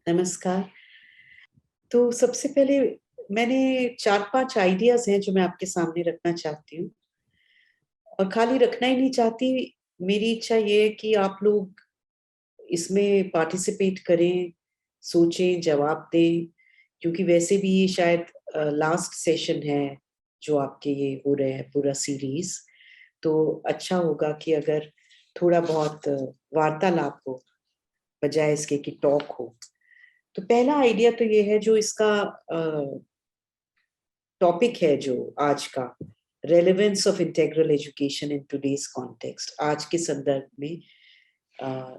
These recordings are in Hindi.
नमस्कार। तो सबसे पहले मैंने 4-5 आइडियाज़ हैं जो मैं आपके सामने रखना चाहती हूँ और खाली रखना ही नहीं चाहती, मेरी इच्छा ये है कि आप लोग इसमें पार्टिसिपेट करें, सोचें, जवाब दें, क्योंकि वैसे भी ये शायद लास्ट सेशन है, जो आपके ये हो रहे हैं पूरा सीरीज़। तो अच्छा होगा कि अगर थोड़ा बहुत वार्तालाप हो, बजाय इसके कि टॉक हो। तो पहला आइडिया तो ये है जो इसका टॉपिक है जो आज का, relevance of integral education in today's context, आज के संदर्भ में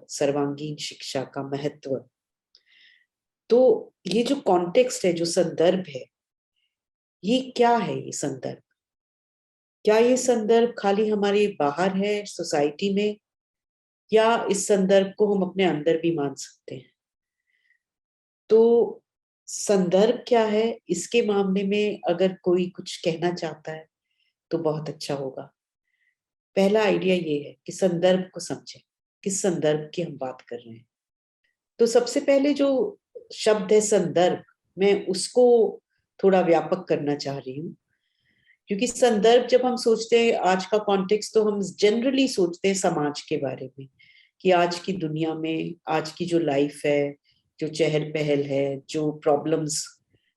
सर्वांगीण शिक्षा का महत्व। तो ये जो कॉन्टेक्स्ट है, जो संदर्भ है, ये क्या है? ये संदर्भ, क्या ये संदर्भ खाली हमारे बाहर है सोसाइटी में, या इस संदर्भ को हम अपने अंदर भी मान सकते हैं? तो संदर्भ क्या है, इसके मामले में अगर कोई कुछ कहना चाहता है तो बहुत अच्छा होगा। पहला आइडिया ये है कि संदर्भ को समझें, किस संदर्भ की हम बात कर रहे हैं। तो सबसे पहले जो शब्द है संदर्भ, मैं उसको थोड़ा व्यापक करना चाह रही हूँ, क्योंकि संदर्भ जब हम सोचते हैं, आज का कॉन्टेक्स्ट, तो हम जनरली सोचते हैं समाज के बारे में, कि आज की दुनिया में, आज की जो लाइफ है, जो चहल पहल है, जो प्रॉब्लम्स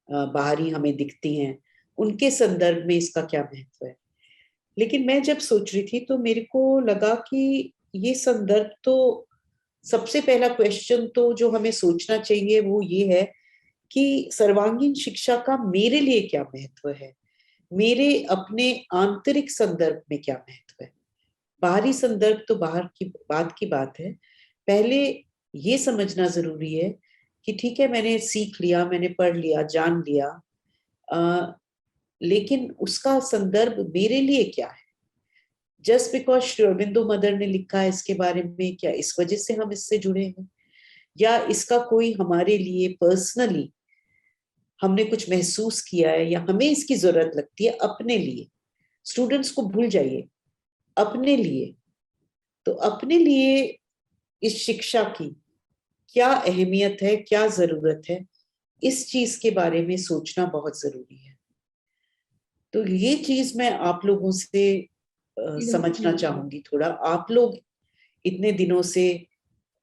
बाहरी हमें दिखती हैं, उनके संदर्भ में इसका क्या महत्व है। लेकिन मैं जब सोच रही थी तो मेरे को लगा कि ये संदर्भ, तो सबसे पहला क्वेश्चन तो जो हमें सोचना चाहिए वो ये है कि सर्वांगीण शिक्षा का मेरे लिए क्या महत्व है, मेरे अपने आंतरिक संदर्भ में क्या महत्व है। बाहरी संदर्भ तो बाहर की बात है, पहले ये समझना जरूरी है कि ठीक है, मैंने सीख लिया, मैंने पढ़ लिया, जान लिया, लेकिन उसका संदर्भ मेरे लिए क्या है। Just because Shri Aurobindo mother ने लिखा है इसके बारे में, क्या इस वजह से हम इससे जुड़े हैं, या इसका कोई हमारे लिए पर्सनली हमने कुछ महसूस किया है, या हमें इसकी जरूरत लगती है अपने लिए। स्टूडेंट्स को भूल जाइए, अपने लिए। तो अपने लिए इस शिक्षा की क्या अहमियत है, क्या जरूरत है, इस चीज के बारे में सोचना बहुत जरूरी है। तो ये चीज मैं आप लोगों से समझना चाहूंगी थोड़ा। आप लोग इतने दिनों से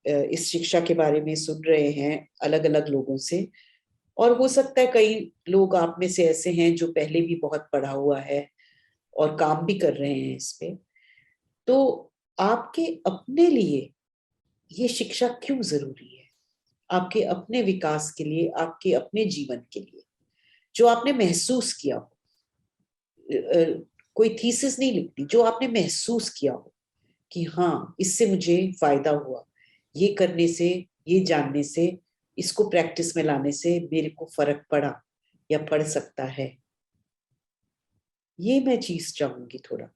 इस शिक्षा के बारे में सुन रहे हैं अलग अलग लोगों से, और हो सकता है कई लोग आप में से ऐसे हैं जो पहले भी बहुत पढ़ा हुआ है और काम भी कर रहे हैं इस पे। तो आपके अपने लिए ये शिक्षा क्यों जरूरी है, आपके अपने विकास के लिए, आपके अपने जीवन के लिए, जो आपने महसूस किया हो। कोई थीसिस नहीं लिखती, जो आपने महसूस किया हो कि हाँ, इससे मुझे फायदा हुआ, ये करने से, ये जानने से, इसको प्रैक्टिस में लाने से मेरे को फर्क पड़ा या पड़ सकता है। ये मैं चीज चाहूंगी थोड़ा।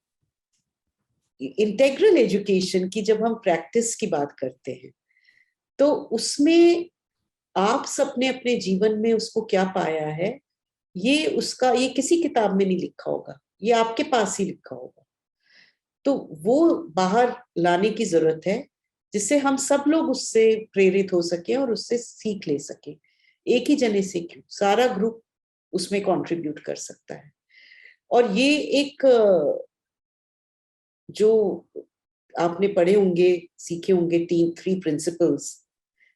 इंटेग्रल एजुकेशन की जब हम प्रैक्टिस की बात करते हैं, तो उसमें आप सबने अपने जीवन में उसको क्या पाया है, ये किसी किताब में नहीं लिखा होगा, ये आपके पास ही लिखा होगा। तो वो बाहर लाने की जरूरत है, जिससे हम सब लोग उससे प्रेरित हो सके और उससे सीख ले सके। एक ही जने से क्यों, सारा ग्रुप उसमें कंट्रीब्यूट कर सकता है। और ये एक जो आपने पढ़े होंगे, सीखे होंगे, 3 प्रिंसिपल्स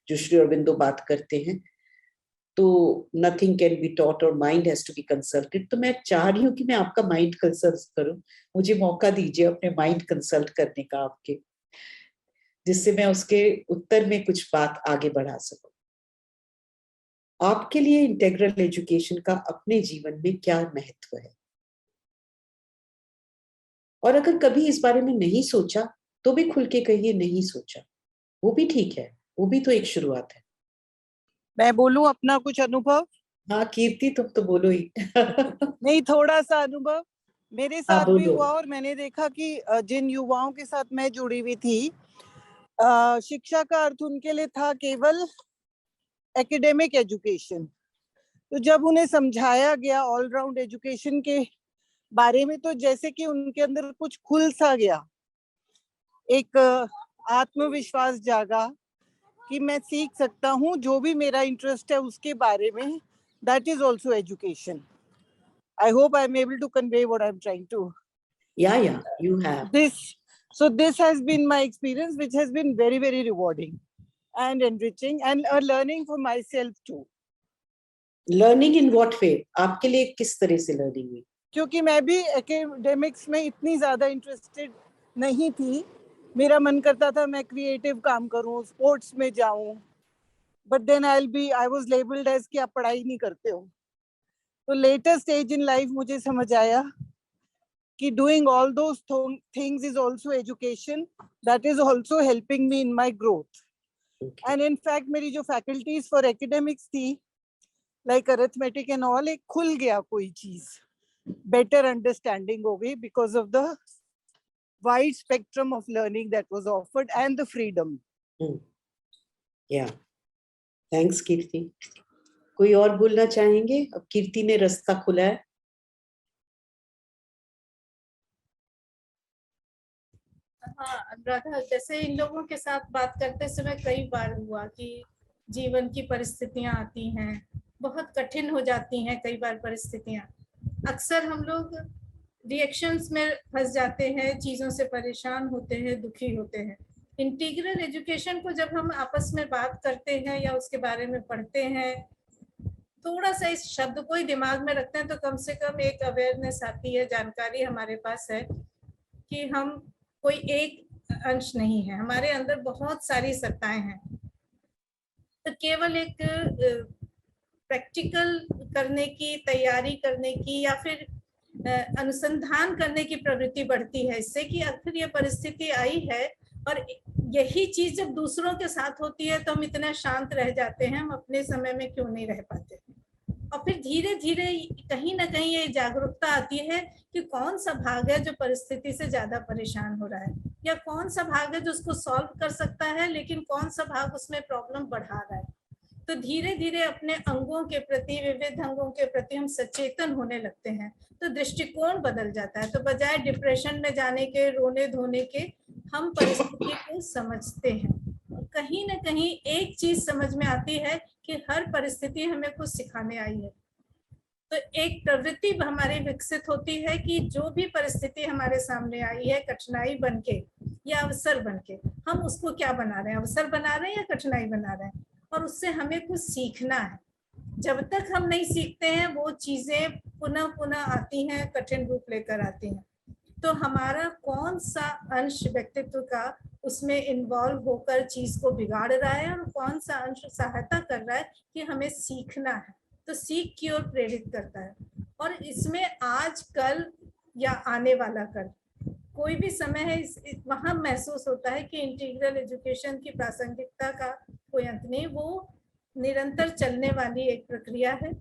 जो श्री अरबिंदो बात करते हैं। तो नथिंग कैन बी टॉट और mind has to be consulted. तो मैं चाह रही हूँ कि मैं आपका माइंड कंसल्ट करूं, मुझे मौका दीजिए अपने माइंड कंसल्ट करने का आपके, जिससे मैं उसके उत्तर में कुछ बात आगे बढ़ा सकूं। आपके लिए इंटेग्रल एजुकेशन का अपने जीवन में क्या महत्व है? और अगर कभी इस बारे में नहीं सोचा तो भी खुल के कहिए नहीं सोचा, वो भी ठीक है, वो भी तो एक शुरुआत है। मैं बोलूं अपना कुछ अनुभव? हाँ कीर्ति, तुम तो बोलो ही। नहीं, थोड़ा सा अनुभव मेरे हाँ साथ भी बोलो। हुआ, और मैंने देखा कि जिन युवाओं के साथ मैं जुड़ी हुई थी, शिक्षा का अर्थ उनके लिए था केवल एकेडमिक एजुकेशन। तो जब उन्हें समझाया गया ऑल राउंड एजुकेशन के बारे में, तो जैसे कि उनके अंदर कुछ खुल सा गया, एक आत्मविश्वास जागा कि मैं सीख सकता हूँ जो भी मेरा इंटरेस्ट है उसके बारे में. That is also education. I hope I am able to convey what I am trying to. Yeah, you have. This has been my experience, which has been very, very rewarding and enriching and a learning for myself too. Learning in what way? आपके लिए किस तरह से learning हुई? क्योंकि मैं भी एकेडमिक्स में इतनी ज़्यादा इंटरेस्टेड नहीं थी. मेरा मन करता था मैं क्रिएटिव काम करूं, स्पोर्ट्स में जाऊं, but then I was labelled as कि आप पढ़ाई नहीं करते हो. तो लेटर स्टेज इन लाइफ मुझे समझ आया कि doing all those things is also education, that is also helping me in my growth. And in fact मेरी जो फैकल्टीज फॉर एकेडमिक्स थी, लाइक अरिथमेटिक एंड ऑल, एक खुल गया कोई चीज, better understanding हो गई because of the wide spectrum of learning that was offered and the freedom. Yeah, thanks कीर्ति. कोई और बोलना चाहेंगे? अब कीर्ति ने रास्ता खुला है. हाँ अनुराधा, जैसे इन लोगों के साथ बात करते समय कई बार हुआ कि जीवन की परिस्थितियां आती हैं, बहुत कठिन हो जाती हैं कई बार परिस्थितियां. अक्सर हम लोग रिएक्शंस में फंस जाते हैं, चीजों से परेशान होते हैं, दुखी होते हैं. इंटीग्रल एजुकेशन को जब हम आपस में बात करते हैं या उसके बारे में पढ़ते हैं, थोड़ा सा इस शब्द को ही दिमाग में रखते हैं तो कम से कम एक अवेयरनेस आती है, जानकारी हमारे पास है कि हम कोई एक अंश नहीं है, हमारे अंदर बहुत सारी सत्ताएं हैं. तो केवल एक प्रैक्टिकल करने की, तैयारी करने की या फिर अनुसंधान करने की प्रवृत्ति बढ़ती है इससे कि आखिर ये परिस्थिति आई है. और यही चीज जब दूसरों के साथ होती है तो हम इतना शांत रह जाते हैं, हम अपने समय में क्यों नहीं रह पाते. और फिर धीरे धीरे कहीं ना कहीं ये जागरूकता आती है कि कौन सा भाग है जो परिस्थिति से ज्यादा परेशान हो रहा है, या कौन सा भाग है जो उसको सॉल्व कर सकता है, लेकिन कौन सा भाग उसमें प्रॉब्लम बढ़ा रहा है. तो धीरे धीरे अपने अंगों के प्रति, विविध अंगों के प्रति हम सचेतन होने लगते हैं, तो दृष्टिकोण बदल जाता है. तो बजाय डिप्रेशन में जाने के, रोने धोने के, हम परिस्थिति को समझते हैं. कहीं ना कहीं एक चीज समझ में आती है कि हर परिस्थिति हमें कुछ सिखाने आई है. तो एक प्रवृत्ति हमारी विकसित होती है कि जो भी परिस्थिति हमारे सामने आई है, कठिनाई बनके या अवसर बनके, हम उसको क्या बना रहे हैं, अवसर बना रहे हैं या कठिनाई बना रहे हैं, और उससे हमें कुछ सीखना है. जब तक हम नहीं सीखते हैं वो चीजें पुनः पुनः आती हैं, कठिन रूप लेकर आती हैं. तो हमारा कौन सा अंश व्यक्तित्व का उसमें इन्वॉल्व होकर चीज को बिगाड़ रहा है और कौन सा अंश सहायता कर रहा है कि हमें सीखना है, तो सीख की ओर प्रेरित करता है. और इसमें आज, कल या आने वाला कल, कोई भी समय है, वहां महसूस होता है कि इंटीग्रल एजुकेशन की प्रासंगिकता का कोई अंत नहीं, वो निरंतर चलने वाली एक प्रक्रिया है.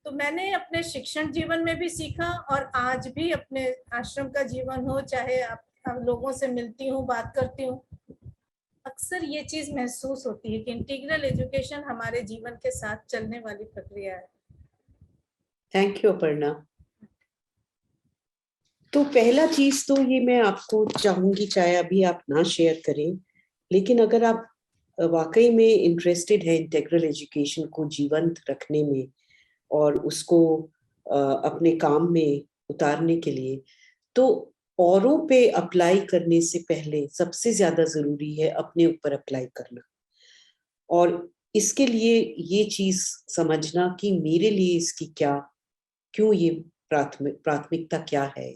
तो मैंने अपने शिक्षण जीवन में भी सीखा और आज भी अपने आश्रम का जीवन हो, चाहे आप लोगों से मिलती हूँ, बात करती हूँ, अक्सर ये चीज महसूस होती है कि इंटीग्रल एजुकेशन हमारे जीवन के साथ चलने वाली प्रक्रिया है. Thank you Aparna. तो पहला चीज तो ये मैं आपको चाहूंगी, चाहे अभी आप ना शेयर करें, लेकिन अगर आप वाकई में इंटरेस्टेड है इंटीग्रल एजुकेशन को जीवंत रखने में और उसको अपने काम में उतारने के लिए, तो औरों पे अप्लाई करने से पहले सबसे ज्यादा जरूरी है अपने ऊपर अप्लाई करना. और इसके लिए ये चीज समझना कि मेरे लिए इसकी क्या, क्यों ये प्राथमिकता क्या है,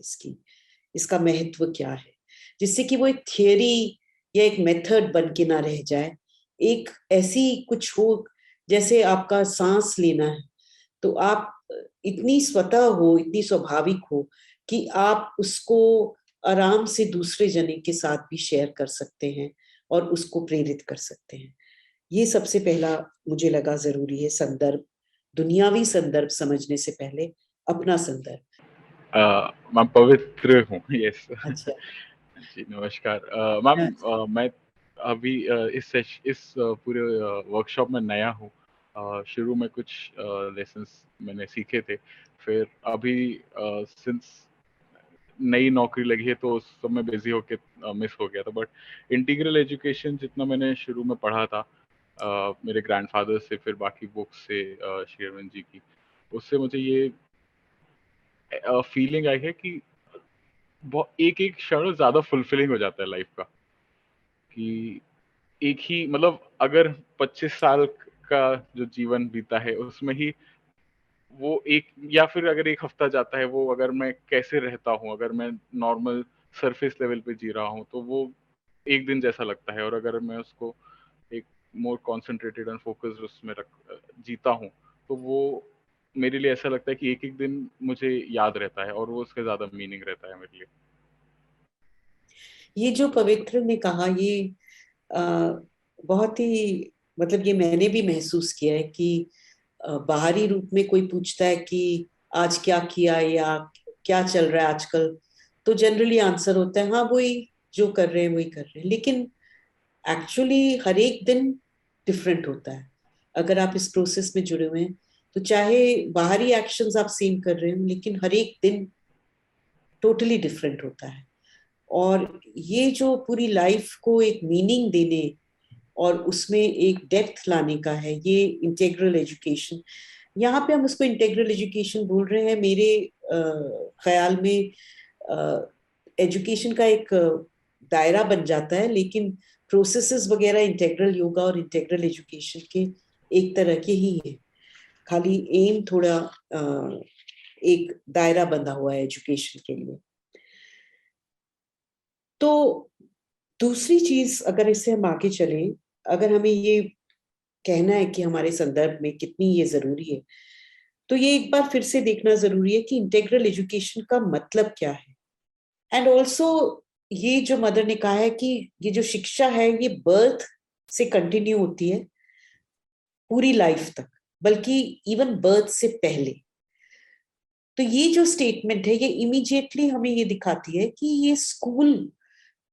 इसका महत्व क्या है, जिससे कि वो एक थियरी या एक मेथड बन के ना रह जाए, एक ऐसी कुछ हो जैसे आपका सांस लेना है, तो आप इतनी स्वतः हो, इतनी स्वाभाविक हो कि आप उसको आराम से दूसरे जने के साथ भी शेयर कर सकते हैं और उसको प्रेरित कर सकते हैं. ये सबसे पहला मुझे लगा जरूरी है. संदर्भ, दुनियावी संदर्भ समझने से पहले अपना संदर्भ. मैं पवित्र हूँ. यस. अच्छा जी नमस्कार मैम. मैं अभी इस पूरे वर्कशॉप में नया हूँ. शुरू में कुछ लेसन्स मैंने सीखे थे, फिर अभी सिंस नई नौकरी लगी है तो उस समय बिजी होके मिस हो गया था. बट इंटीग्रल एजुकेशन जितना मैंने शुरू में पढ़ा था मेरे ग्रैंडफादर से, फिर बाकी बुक्स से, श्री अरविंद जी की, उससे मुझे ये फीलिंग आई है कि एक एक क्षण ज्यादा फुलफिलिंग हो जाता है लाइफ का, कि एक ही मतलब अगर 25 साल का जो जीवन बीता है उसमें ही वो एक, या फिर अगर एक हफ्ता जाता है, वो अगर मैं कैसे रहता हूँ, अगर मैं नॉर्मल सरफेस लेवल पे जी रहा हूँ तो वो एक दिन जैसा लगता है, और अगर मैं उसको एक मोर कॉन्सेंट्रेटेड एंड फोकस्ड उसमें जीता हूँ तो वो मेरे लिए ऐसा लगता है कि एक एक दिन मुझे याद रहता है और वो उसका ज्यादा मीनिंग रहता है मेरे लिए। ये जो पवित्र ने कहा, ये बहुत ही मतलब ये मैंने भी महसूस किया है कि बाहरी रूप में कोई पूछता है कि आज क्या किया या क्या चल रहा है आजकल, तो जनरली आंसर होता है हाँ वही जो कर रहे हैं वही कर रहे हैं, लेकिन एक्चुअली हर एक दिन डिफरेंट होता है। अगर आप इस प्रोसेस में जुड़े हुए हैं तो चाहे बाहरी एक्शंस आप सेम कर रहे हो, लेकिन हर एक दिन टोटली डिफरेंट होता है। और ये जो पूरी लाइफ को एक मीनिंग देने और उसमें एक डेप्थ लाने का है, ये इंटेग्रल एजुकेशन। यहाँ पे हम उसको इंटेग्रल एजुकेशन बोल रहे हैं। मेरे ख्याल में एजुकेशन का एक दायरा बन जाता है, लेकिन प्रोसेसेस वगैरह इंटेग्रल योगा और इंटेग्रल एजुकेशन के एक तरह के ही है, खाली एम थोड़ा एक दायरा बंधा हुआ है एजुकेशन के लिए। तो दूसरी चीज, अगर इससे हम आगे चले, अगर हमें ये कहना है कि हमारे संदर्भ में कितनी ये जरूरी है, तो ये एक बार फिर से देखना जरूरी है कि इंटेग्रल एजुकेशन का मतलब क्या है। एंड ऑल्सो ये जो मदर ने कहा है कि ये जो शिक्षा है ये बर्थ से कंटिन्यू होती है पूरी लाइफ तक, बल्कि इवन बर्थ से पहले। तो ये जो स्टेटमेंट है ये इमीडिएटली हमें ये दिखाती है कि ये स्कूल,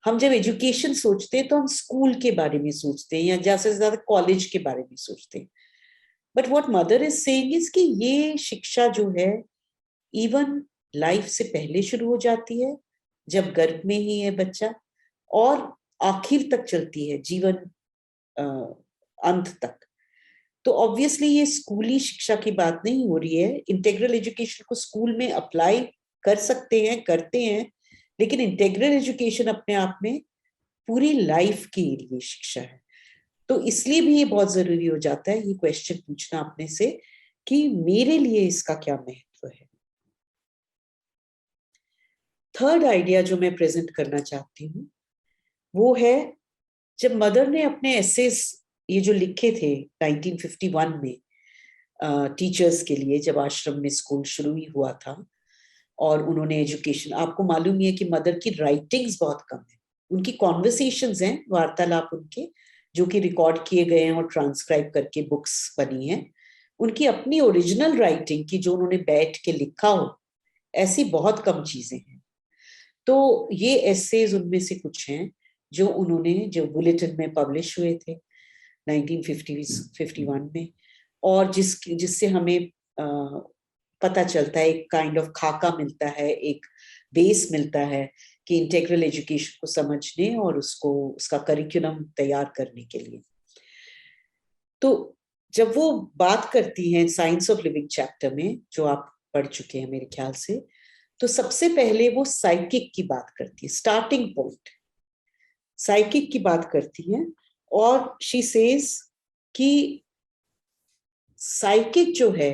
हम जब एजुकेशन सोचते हैं तो हम स्कूल के बारे में सोचते हैं या ज्यादा से ज्यादा कॉलेज के बारे में सोचते हैं। But what mother is saying is कि ये शिक्षा जो है इवन लाइफ से पहले शुरू हो जाती है, जब गर्भ में ही है बच्चा, और आखिर तक चलती है जीवन अंत तक। तो ऑब्वियसली ये स्कूली शिक्षा की बात नहीं हो रही है। इंटेग्रल एजुकेशन को स्कूल में अप्लाई कर सकते हैं, करते हैं, लेकिन इंटेग्रल एजुकेशन अपने आप में पूरी लाइफ के लिए शिक्षा है। तो इसलिए भी ये बहुत जरूरी हो जाता है ये क्वेश्चन पूछना अपने से कि मेरे लिए इसका क्या महत्व है। थर्ड आइडिया जो मैं प्रेजेंट करना चाहती हूँ वो है, जब मदर ने अपने एसेस ये जो लिखे थे 1951 में टीचर्स के लिए, जब आश्रम में स्कूल शुरू ही हुआ था, और उन्होंने एजुकेशन, आपको मालूम ही है कि मदर की राइटिंग्स बहुत कम है, उनकी कॉन्वर्सेशंस हैं, वार्तालाप उनके जो कि रिकॉर्ड किए गए हैं और ट्रांसक्राइब करके बुक्स बनी हैं। उनकी अपनी ओरिजिनल राइटिंग की जो उन्होंने बैठ के लिखा हो, ऐसी बहुत कम चीजें हैं। तो ये एसेज उनमें से कुछ हैं जो उन्होंने, जो बुलेटिन में पब्लिश हुए थे 1951 में, और जिससे हमें पता चलता है, एक काइंड ऑफ खाका मिलता है, एक बेस मिलता है कि इंटेग्रल एजुकेशन को समझने और उसको, उसका करिकुलम तैयार करने के लिए। तो जब वो बात करती हैं साइंस ऑफ लिविंग चैप्टर में, जो आप पढ़ चुके हैं मेरे ख्याल से, तो सबसे पहले वो साइकिक की बात करती है, स्टार्टिंग पॉइंट साइकिक की बात करती है, और शी सेज कि साइकिक जो है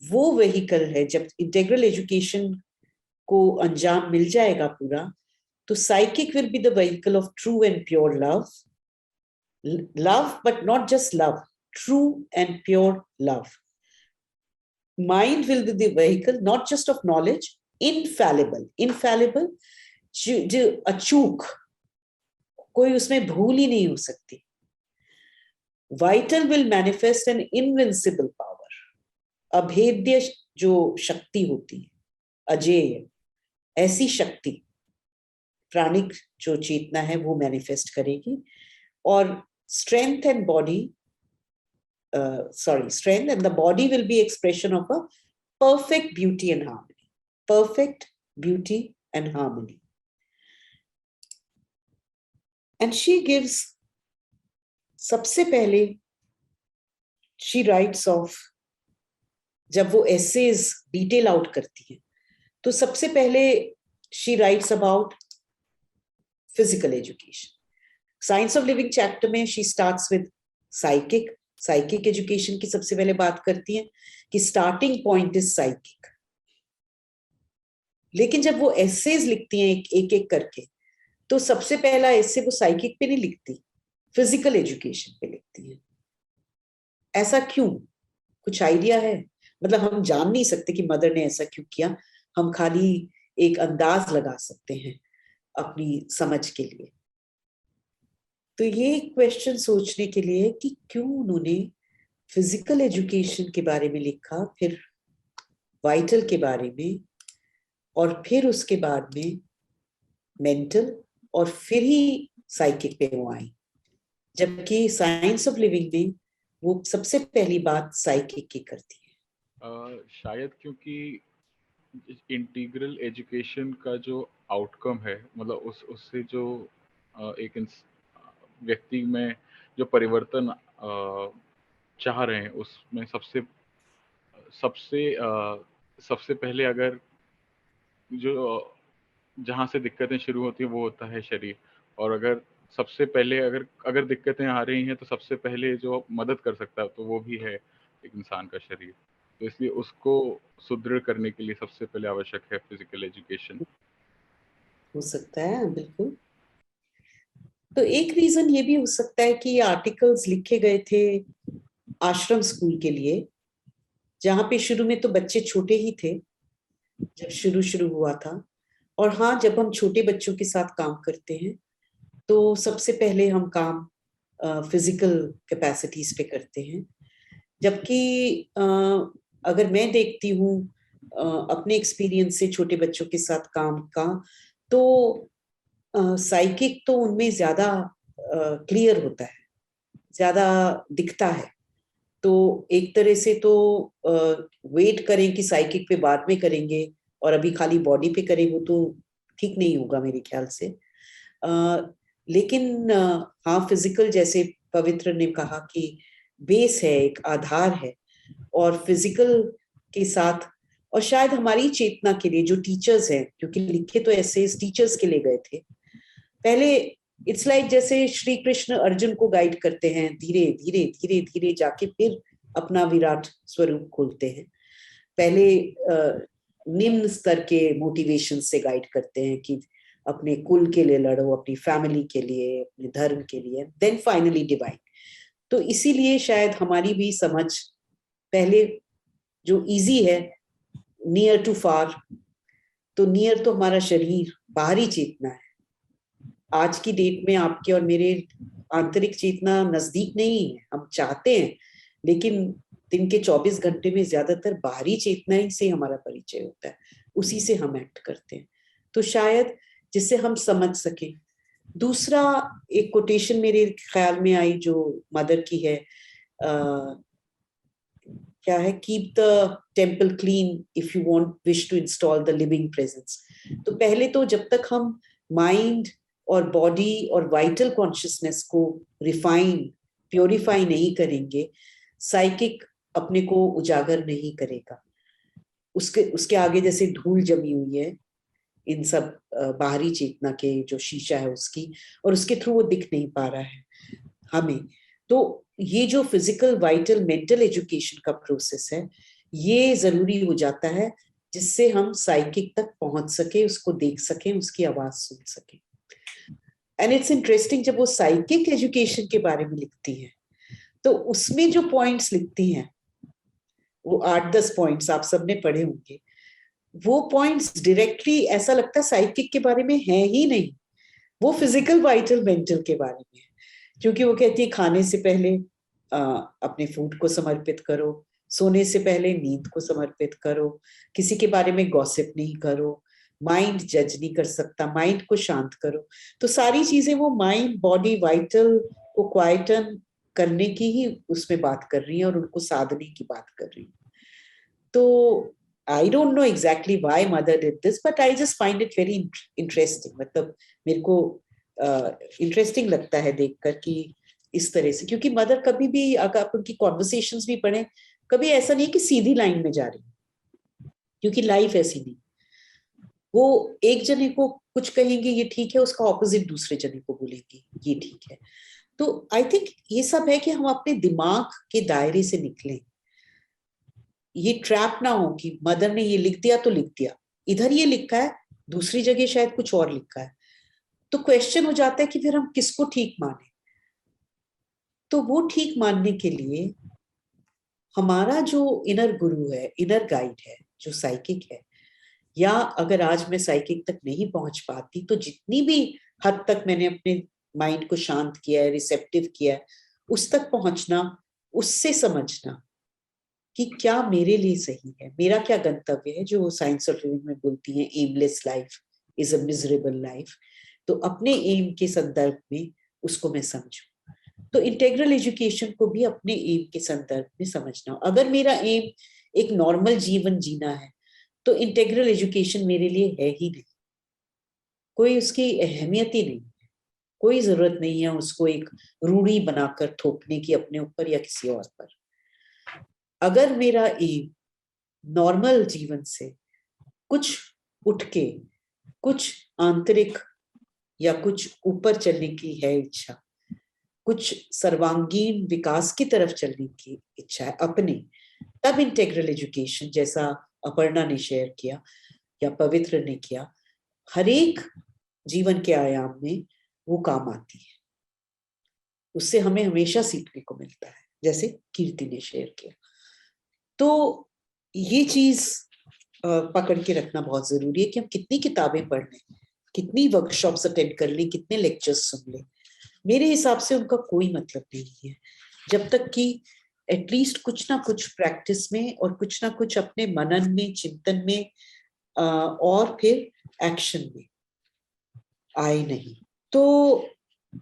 वो वेहिकल है, जब इंटेग्रल एजुकेशन को अंजाम मिल जाएगा पूरा, तो psychic will be the vehicle of true and pure love, love but not just love, true and pure love. Mind will be the vehicle not just of knowledge, infallible जो अचूक, कोई उसमें भूल ही नहीं हो सकती। Vital will manifest an invincible power, अभेद्य जो शक्ति होती है, अजेय, ऐसी शक्ति प्राणिक जो चेतना है वो मैनिफेस्ट करेगी। और strength and the body will be expression of a perfect beauty and harmony. Perfect beauty and harmony. And she gives सबसे पहले शी राइट्स ऑफ, जब वो एसेज डिटेल आउट करती है, तो सबसे पहले she writes about physical education. Science of living chapter में she starts with psychic education की सबसे पहले बात करती है कि स्टार्टिंग पॉइंट इज साइकिक. लेकिन जब वो एसेज लिखती हैं एक एक करके, तो सबसे पहला एसे वो साइकिक पे नहीं लिखती, फिजिकल एजुकेशन पे लिखती है. ऐसा क्यों? कुछ आइडिया है? मतलब हम जान नहीं सकते कि मदर ने ऐसा क्यों किया, हम खाली एक अंदाज लगा सकते हैं अपनी समझ के लिए. तो ये क्वेश्चन सोचने के लिए कि क्यों उन्होंने फिजिकल एजुकेशन के बारे में लिखा, फिर वाइटल के बारे में, और फिर उसके बाद में मेंटल, और फिर ही साइकिक पे वो आई. जबकि साइंस ऑफ लिविंग में वो सबसे पहली बात साइकिक की करती है. शायद क्योंकि इंटीग्रल एजुकेशन का जो आउटकम है, मतलब उससे जो एक व्यक्ति में जो परिवर्तन चाह रहे हैं, उसमें सबसे सबसे पहले अगर जो जहाँ से दिक्कतें शुरू होती है वो होता है शरीर. और अगर सबसे पहले अगर दिक्कतें आ रही हैं, तो सबसे पहले जो मदद कर सकता है तो वो भी है एक इंसान का शरीर. तो इसलिए उसको सुदृढ़ करने के लिए सबसे पहले आवश्यक है फिजिकल एजुकेशन. हो सकता है, बिल्कुल. तो एक रीजन ये भी हो सकता है कि ये आर्टिकल्स लिखे गए थे आश्रम स्कूल के लिए, जहाँ पे शुरू में तो बच्चे छोटे ही थे जब शुरू हुआ था. और हाँ, जब हम छोटे बच्चों के साथ काम करते हैं तो सबसे पहले हम काम फिजिकल कैपेसिटीज पे करते हैं. जबकि अगर मैं देखती हूँ अपने एक्सपीरियंस से छोटे बच्चों के साथ काम का, तो साइकिक तो उनमें ज्यादा क्लियर होता है, ज्यादा दिखता है. तो एक तरह से तो वेट करें कि साइकिक पे बाद में करेंगे और अभी खाली बॉडी पे करें, वो तो ठीक नहीं होगा मेरे ख्याल से. लेकिन हाँ, फिजिकल, जैसे पवित्र ने कहा कि बेस है, एक आधार है, और फिजिकल के साथ, और शायद हमारी चेतना के लिए जो टीचर्स हैं, क्योंकि लिखे तो ऐसे टीचर्स के लिए गए थे पहले. इट्स लाइक जैसे श्री कृष्ण अर्जुन को गाइड करते हैं, धीरे धीरे धीरे धीरे जाके फिर अपना विराट स्वरूप खोलते हैं. पहले निम्न स्तर के मोटिवेशन से गाइड करते हैं कि अपने कुल के लिए लड़ो, अपनी फैमिली के लिए, अपने धर्म के लिए, देन फाइनली डिवाइन. तो इसीलिए शायद हमारी भी समझ पहले जो इजी है, नियर टू फार, तो नियर तो हमारा शरीर, बाहरी चेतना है. आज की डेट में आपके और मेरे आंतरिक चेतना नजदीक नहीं है. हम चाहते हैं, लेकिन दिन के 24 घंटे में ज्यादातर बाहरी चेतना ही से हमारा परिचय होता है, उसी से हम एक्ट करते हैं. तो शायद जिससे हम समझ सके. दूसरा एक कोटेशन मेरे ख्याल में आई जो मदर की है, क्या है, keep the temple clean if you want wish to install the living presence. तो पहले तो जब तक हम माइंड और बॉडी और वाइटल कॉन्शियसनेस को रिफाइन, प्योरीफाई नहीं करेंगे, साइकिक अपने को उजागर नहीं करेगा. उसके आगे जैसे धूल जमी हुई है इन सब बाहरी चेतना के जो शीशा है उसकी, और उसके थ्रू वो दिख नहीं पा रहा है हमें. तो ये जो फिजिकल, वाइटल, मेंटल एजुकेशन का प्रोसेस है, ये जरूरी हो जाता है जिससे हम साइकिक तक पहुंच सके, उसको देख सके, उसकी आवाज सुन सके. एंड इट्स इंटरेस्टिंग, जब वो साइकिक एजुकेशन के बारे में लिखती है तो उसमें जो पॉइंट्स लिखती हैं, वो 8-10 पॉइंट्स आप सबने पढ़े होंगे. वो पॉइंट्स डायरेक्टली ऐसा लगता है साइकिक के बारे में है ही नहीं, वो फिजिकल, वाइटल, मेंटल के बारे में है. क्योंकि वो कहती है खाने से पहले अपने फूड को समर्पित करो, सोने से पहले नींद को समर्पित करो, किसी के बारे में गॉसिप नहीं करो, माइंड जज नहीं कर सकता, माइंड को शांत करो. तो सारी चीजें वो माइंड, बॉडी, वाइटल को क्वाइटन करने की ही उसमें बात कर रही है और उनको साधने की बात कर रही है. तो I don't know exactly why mother did this, but I just find it very interesting. मतलब मेरे को इंटरेस्टिंग लगता है देखकर कि इस तरह से, क्योंकि मदर कभी भी, अगर आप उनकी कॉन्वर्सेशंस भी पढ़ें, कभी ऐसा नहीं कि सीधी लाइन में जा रही, क्योंकि लाइफ ऐसी नहीं, वो एक जने को कुछ कहेंगे ये ठीक है, उसका ऑपोजिट दूसरे जने को बोलेंगे ये ठीक है। तो आई थिंक ये सब है कि हम अपने दिमाग के दायरे से निकलें, ये ट्रैप ना हो कि मदर ने ये लिख दिया तो लिख दिया, इधर ये लिखा है, दूसरी जगह शायद कुछ और लिखा है, तो क्वेश्चन हो जाता है कि फिर हम किसको ठीक माने। तो वो ठीक मानने के लिए हमारा जो इनर गुरु है, इनर गाइड है, जो साइकिक है, या अगर आज मैं साइकिक तक नहीं पहुंच पाती तो जितनी भी हद तक मैंने अपने माइंड को शांत किया है, रिसेप्टिव किया है, उस तक पहुंचना, उससे समझना कि क्या मेरे लिए सही है, मेरा क्या गंतव्य है, जो साइंस ऑफ लिविंग में बोलती हैं aimless life is a miserable life. तो अपने एम के संदर्भ में उसको मैं समझूं। तो इंटेग्रल एजुकेशन को भी अपने एम के संदर्भ में समझना। अगर मेरा एम एक नॉर्मल जीवन जीना है तो इंटेग्रल एजुकेशन मेरे लिए है ही नहीं, कोई उसकी अहमियत ही नहीं, कोई जरूरत नहीं है उसको एक रूढ़ी बनाकर थोपने की अपने ऊपर या किसी और पर। अगर मेरा एम नॉर्मल जीवन से कुछ उठ के, कुछ आंतरिक या कुछ ऊपर चलने की है इच्छा, कुछ सर्वांगीण विकास की तरफ चलने की इच्छा है अपनी, तब इंटेग्रल एजुकेशन, जैसा अपर्णा ने शेयर किया या पवित्र ने किया, हर एक जीवन के आयाम में वो काम आती है, उससे हमें हमेशा सीखने को मिलता है, जैसे कीर्ति ने शेयर किया। तो ये चीज पकड़ के रखना बहुत जरूरी है कि हम कितनी किताबें पढ़ लें, कितनी वर्कशॉप्स अटेंड कर लें, कितने लेक्चर्स सुन लें, मेरे हिसाब से उनका कोई मतलब नहीं है, जब तक कि एटलीस्ट कुछ ना कुछ प्रैक्टिस में और कुछ ना कुछ अपने मनन में, चिंतन में और फिर एक्शन में आए नहीं। तो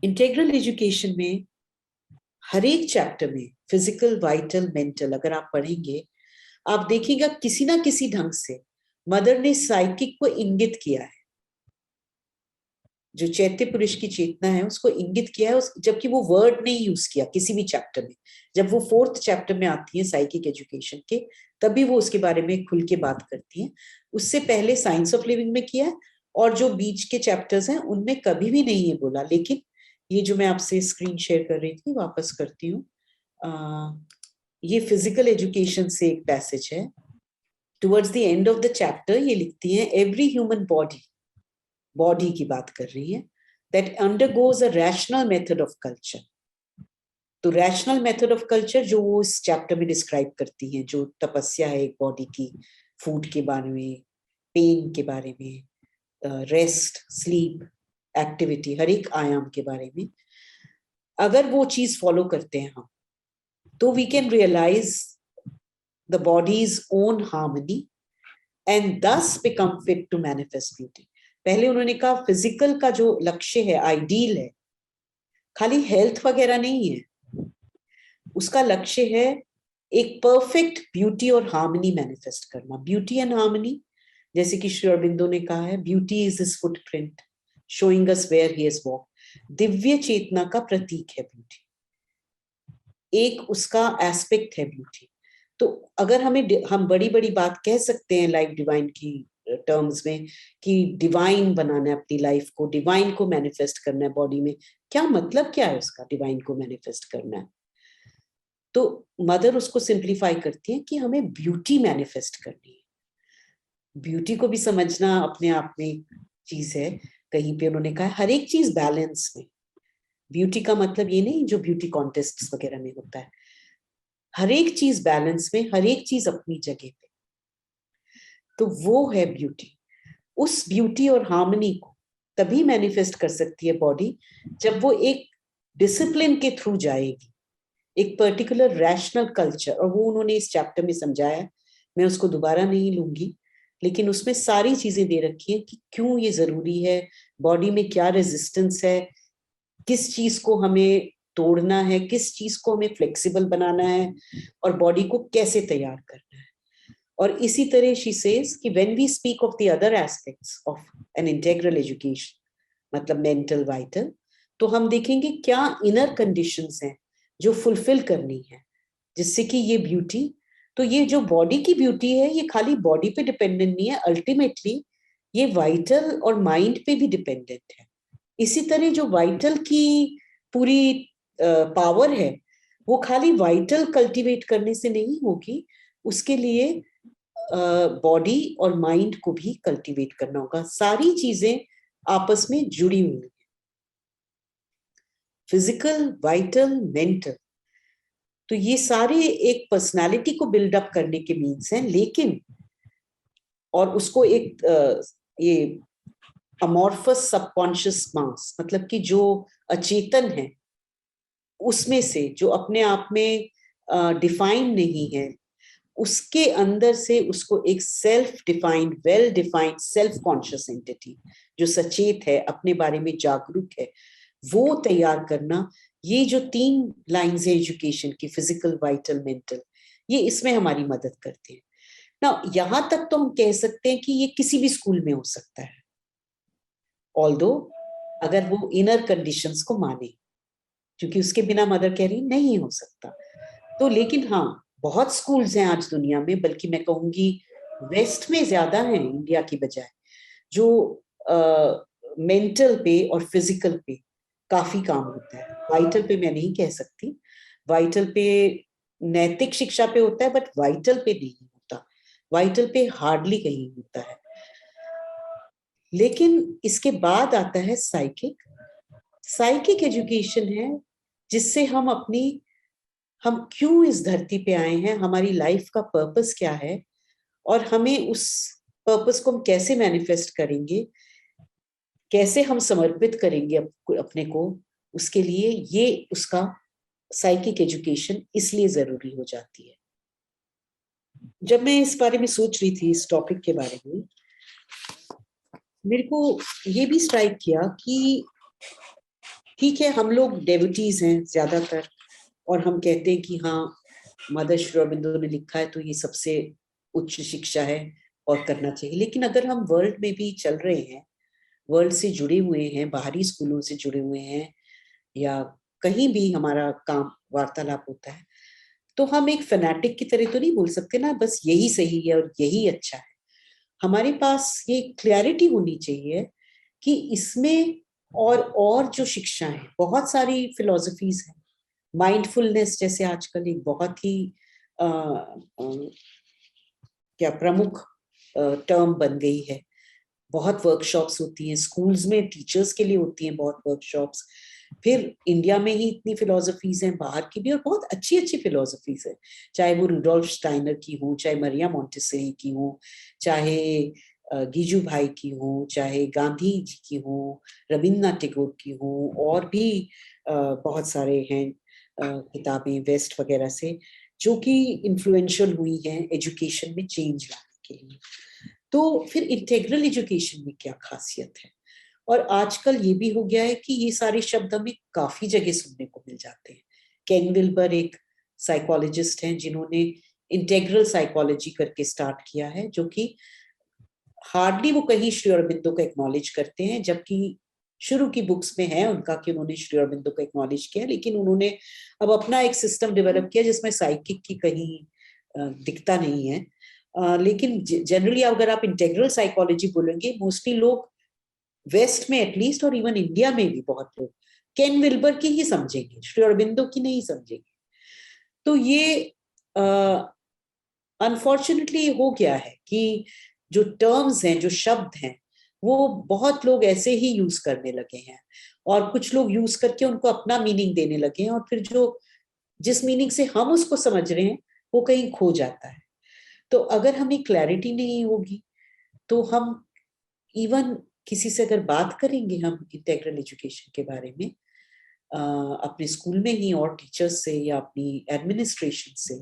इंटेग्रल एजुकेशन में हर एक चैप्टर में फिजिकल, वाइटल, मेंटल अगर आप पढ़ेंगे, आप देखिएगा किसी ना किसी ढंग से मदर ने साइकिक को इंगित किया है, जो चैत्य पुरुष की चेतना है उसको इंगित किया है, जबकि वो वर्ड नहीं यूज किया किसी भी चैप्टर में। जब वो 4th चैप्टर में आती है साइकिक एजुकेशन के, तभी वो उसके बारे में खुल के बात करती है। उससे पहले साइंस ऑफ लिविंग में किया है, और जो बीच के चैप्टर्स हैं उनमें कभी भी नहीं है बोला। लेकिन ये जो मैं आपसे स्क्रीन शेयर कर रही थी, वापस करती हूँ, ये फिजिकल एजुकेशन से एक पैसेज है। Towards the end of the chapter ये लिखती है, एवरी ह्यूमन बॉडी की बात कर रही है, that undergoes a rational method of culture. तो रैशनल मेथड ऑफ कल्चर जो वो इस चैप्टर में डिस्क्राइब करती हैं, जो तपस्या है एक बॉडी की, फूड के बारे में, पेन के बारे में, रेस्ट, स्लीप, एक्टिविटी, हर एक आयाम के बारे में, अगर वो चीज फॉलो करते हैं हम, तो we can realize the body's own harmony and thus become fit to manifest beauty. पहले उन्होंने कहा फिजिकल का जो लक्ष्य है, आइडियल है, खाली हेल्थ वगैरह नहीं है, उसका लक्ष्य है एक परफेक्ट ब्यूटी और हार्मनी मैनिफेस्ट करना। ब्यूटी एंड हार्मनी, जैसे कि श्री अरबिंदो ने कहा है, beauty is his footprint showing us where he has walked. दिव्य चेतना का प्रतीक है ब्यूटी, एक उसका एस्पेक्ट है ब्यूटी। तो अगर हम बड़ी बड़ी बात कह सकते हैं लाइफ डिवाइन की टर्म्स में कि डिवाइन बनाना है अपनी लाइफ को, डिवाइन को मैनिफेस्ट करना है बॉडी में, क्या मतलब क्या है उसका, डिवाइन को मैनिफेस्ट करना है? तो मदर उसको सिंप्लीफाई करती है कि हमें ब्यूटी मैनिफेस्ट करनी है। ब्यूटी को भी समझना अपने आप में चीज है। कहीं पे उन्होंने कहा हर एक चीज बैलेंस में। ब्यूटी का मतलब ये नहीं जो ब्यूटी कॉन्टेस्ट वगैरह में होता है, हर एक चीज बैलेंस में, हर एक चीज अपनी जगह पे, तो वो है ब्यूटी। उस ब्यूटी और हार्मनी को तभी मैनिफेस्ट कर सकती है बॉडी जब वो एक डिसिप्लिन के थ्रू जाएगी, एक पर्टिकुलर रैशनल कल्चर। और वो उन्होंने इस चैप्टर में समझाया, मैं उसको दोबारा नहीं लूंगी, लेकिन उसमें सारी चीजें दे रखी है कि क्यों ये जरूरी है, बॉडी में क्या रेजिस्टेंस है, किस चीज को हमें तोड़ना है, किस चीज को हमें फ्लेक्सिबल बनाना है, और बॉडी को कैसे तैयार करना है। और इसी तरह शी सेज कि when we speak of the other aspects of an integral education, मतलब मेंटल, वाइटल, तो हम देखेंगे क्या इनर कंडीशंस हैं जो फुलफिल करनी है जिससे कि ये ब्यूटी, तो ये जो बॉडी की ब्यूटी है ये खाली बॉडी पे डिपेंडेंट नहीं है, अल्टीमेटली ये वाइटल और माइंड पे भी डिपेंडेंट है। इसी तरह जो वाइटल की पूरी पावर है वो खाली वाइटल कल्टीवेट करने से नहीं होगी, उसके लिए बॉडी और माइंड को भी कल्टीवेट करना होगा। सारी चीजें आपस में जुड़ी हुई हैं, फिजिकल, वाइटल, मेंटल। तो ये सारे एक पर्सनालिटी को बिल्डअप करने के मीन्स हैं, लेकिन और उसको एक ये अमॉर्फस सबकॉन्शियस मास, मतलब कि जो अचेतन है उसमें से जो अपने आप में डिफाइन नहीं है, उसके अंदर से उसको एक self defined, well defined self conscious entity जो सचेत है, अपने बारे में जागरूक है, वो तैयार करना। ये जो 3 लाइंस है एजुकेशन की, फिजिकल, वाइटल, मेंटल, ये इसमें हमारी मदद करते हैं ना। यहां तक तो हम कह सकते हैं कि ये किसी भी स्कूल में हो सकता है, ऑल्दो अगर वो इनर कंडीशंस को माने, क्योंकि उसके बिना मदर कह रही नहीं हो सकता। तो लेकिन हाँ, बहुत स्कूल्स हैं आज दुनिया में, बल्कि मैं कहूंगी वेस्ट में ज्यादा हैं इंडिया की बजाय, जो मेंटल पे और फिजिकल पे काफी काम होता है। वाइटल पे मैं नहीं कह सकती, वाइटल पे नैतिक शिक्षा पे होता है, बट वाइटल पे नहीं होता, वाइटल पे हार्डली कहीं होता है। लेकिन इसके बाद आता है साइकिक। साइकिक एजुकेशन है जिससे हम क्यों इस धरती पे आए हैं, हमारी लाइफ का पर्पस क्या है, और हमें उस पर्पस को हम कैसे मैनिफेस्ट करेंगे, कैसे हम समर्पित करेंगे अपने को उसके लिए। ये उसका साइकिक एजुकेशन इसलिए जरूरी हो जाती है। जब मैं इस बारे में सोच रही थी, इस टॉपिक के बारे में, मेरे को ये भी स्ट्राइक किया कि ठीक है, हम लोग डेवोटीज हैं ज्यादातर, और हम कहते हैं कि हाँ, मदर श्री अरबिंदो ने लिखा है तो ये सबसे उच्च शिक्षा है और करना चाहिए। लेकिन अगर हम वर्ल्ड में भी चल रहे हैं, वर्ल्ड से जुड़े हुए हैं, बाहरी स्कूलों से जुड़े हुए हैं, या कहीं भी हमारा काम वार्तालाप होता है, तो हम एक फैनेटिक की तरह तो नहीं बोल सकते ना बस यही सही है और यही अच्छा है। हमारे पास ये क्लैरिटी होनी चाहिए कि इसमें और जो शिक्षा है, बहुत सारी फिलॉसफीज हैं। माइंडफुलनेस जैसे आजकल एक बहुत ही क्या प्रमुख टर्म बन गई है। बहुत वर्कशॉप्स होती हैं स्कूल्स में, टीचर्स के लिए होती हैं बहुत वर्कशॉप्स। फिर इंडिया में ही इतनी फिलोसफीज हैं, बाहर की भी, और बहुत अच्छी अच्छी फिलोसफीज है, चाहे वो रुडोल्फ स्टाइनर की हो, चाहे मरिया मोंटेसरी की हो, चाहे गीजू भाई की हो, चाहे गांधी जी की हो, रविन्द्रनाथ टैगोर की हो, और भी बहुत सारे हैं किताबें वेस्ट वगैरह से जो कि इन्फ्लुएंशियल हुई हैं एजुकेशन में चेंज लाने के लिए। तो फिर इंटेग्रल एजुकेशन में क्या खासियत है? और आजकल ये भी हो गया है कि ये सारे शब्द हमें काफी जगह सुनने को मिल जाते हैं। केन विल्बर एक साइकोलॉजिस्ट हैं जिन्होंने इंटेग्रल साइकोलॉजी करके स्टार्ट किया है, जो कि हार्डली वो कहीं श्री अरबिंदो को एक्नॉलेज करते हैं, जबकि शुरू की बुक्स में है उनका कि उन्होंने श्री अरबिंदो को एक्नॉलेज किया, लेकिन उन्होंने अब अपना एक सिस्टम डेवलप किया जिसमें साइकिक की कहीं दिखता नहीं है। लेकिन जनरली अगर आप इंटेग्रल साइकोलॉजी बोलेंगे, मोस्टली लोग वेस्ट में एटलीस्ट, और इवन इंडिया में भी बहुत लोग केन विल्बर की ही समझेंगे, श्री अरबिंदो की नहीं समझेंगे। तो ये अनफॉर्चुनेटली हो गया है कि जो टर्म्स हैं, जो शब्द हैं, वो बहुत लोग ऐसे ही यूज करने लगे हैं, और कुछ लोग यूज करके उनको अपना मीनिंग देने लगे हैं, और फिर जिस मीनिंग से हम उसको समझ रहे हैं वो कहीं खो जाता है। तो अगर हमें क्लैरिटी नहीं होगी तो हम इवन किसी से अगर बात करेंगे हम इंटेग्रल एजुकेशन के बारे में अपने स्कूल में ही और टीचर्स से या अपनी एडमिनिस्ट्रेशन से,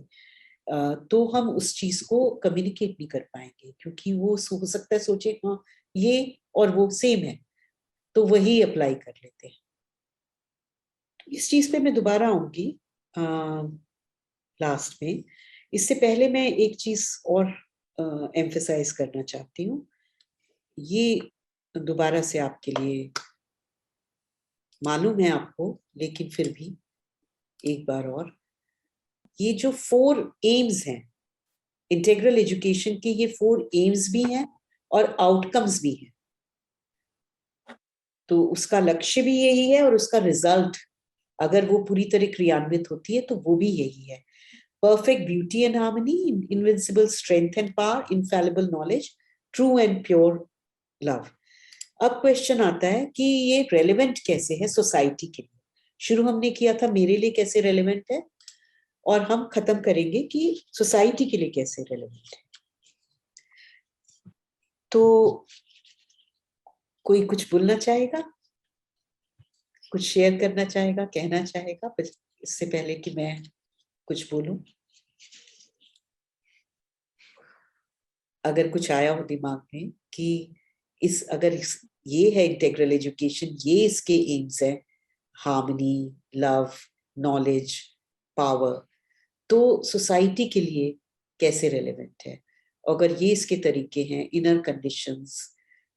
तो हम उस चीज को कम्युनिकेट नहीं कर पाएंगे, क्योंकि वो हो सकता है सोचे हाँ ये और वो सेम है, तो वही अप्लाई कर लेते हैं। इस चीज पे मैं दोबारा आऊंगी लास्ट में। इससे पहले मैं एक चीज और एम्फसाइज करना चाहती हूँ, ये दोबारा से आपके लिए मालूम है आपको, लेकिन फिर भी एक बार और, ये जो 4 एम्स हैं इंटीग्रल एजुकेशन की, ये 4 एम्स भी हैं और आउटकम्स भी हैं। तो उसका लक्ष्य भी यही है और उसका रिजल्ट अगर वो पूरी तरह क्रियान्वित होती है तो वो भी यही है। Perfect beauty and harmony, invincible strength and power, infallible knowledge, true and pure love. अब क्वेश्चन आता है कि ये रेलेवेंट कैसे है सोसाइटी के लिए। शुरू हमने किया था मेरे लिए कैसे रेलेवेंट है, और हम खत्म करेंगे कि सोसाइटी के लिए कैसे रेलेवेंट है। तो कोई कुछ बोलना चाहेगा, कुछ शेयर करना चाहेगा, कहना चाहेगा इससे पहले कि मैं कुछ बोलूं? अगर कुछ आया हो दिमाग में कि ये है इंटीग्रल एजुकेशन, ये इसके एम्स है, हार्मनी, लव, नॉलेज, पावर, तो सोसाइटी के लिए कैसे रेलेवेंट है। अगर ये इसके तरीके हैं, इनर कंडीशंस,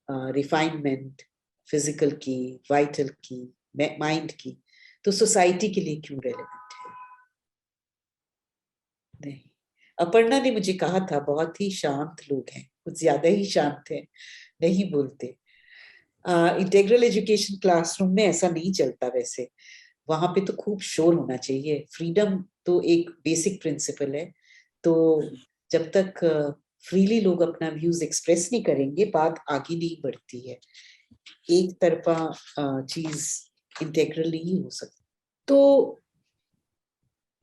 रिफाइनमेंट, फिजिकल की, वाइटल की, माइंड की, तो सोसाइटी के लिए क्यों रेलेवेंट है? नहीं, अपर्णा ने मुझे कहा था बहुत ही शांत लोग हैं, कुछ ज्यादा ही शांत हैं, नहीं बोलते। इंटीग्रल एजुकेशन क्लासरूम में ऐसा नहीं चलता वैसे, वहां पे तो खूब शोर होना चाहिए। फ्रीडम तो एक बेसिक प्रिंसिपल है, तो जब तक फ्रीली लोग अपना व्यूज एक्सप्रेस नहीं करेंगे बात आगे नहीं बढ़ती है। एक तरफा चीज इंटीग्रल नहीं हो सकती। तो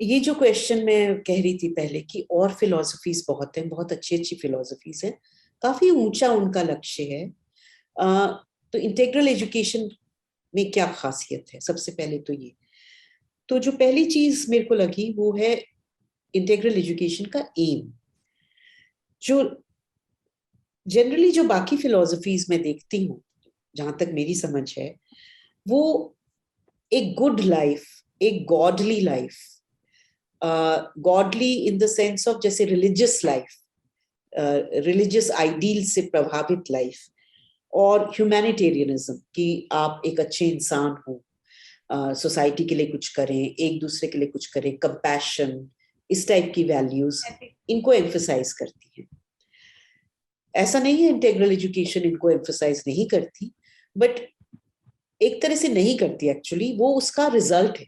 ये जो क्वेश्चन मैं कह रही थी पहले कि और फिलोसफीज बहुत हैं, बहुत अच्छी अच्छी फिलोसफीज हैं, काफी ऊंचा उनका लक्ष्य है। तो इंटीग्रल एजुकेशन में क्या खासियत है? सबसे पहले तो ये, तो जो पहली चीज मेरे को लगी वो है इंटीग्रल एजुकेशन का एम। जो जनरली जो बाकी फिलोसफीज में देखती हूँ, जहां तक मेरी समझ है, वो एक गुड लाइफ, एक godly life, godly in the sense of जैसे रिलीजियस लाइफ, रिलीजियस आइडियल से प्रभावित लाइफ, और ह्यूमैनिटेरियनिज्म कि आप एक अच्छे इंसान हो, सोसाइटी के लिए कुछ करें, एक दूसरे के लिए कुछ करें, कंपैशन, इस टाइप की वैल्यूज इनको एम्फसाइज करती है। ऐसा नहीं है इंटीग्रल एजुकेशन इनको एम्फसाइज नहीं करती, बट एक तरह से नहीं करती एक्चुअली, वो उसका रिजल्ट है,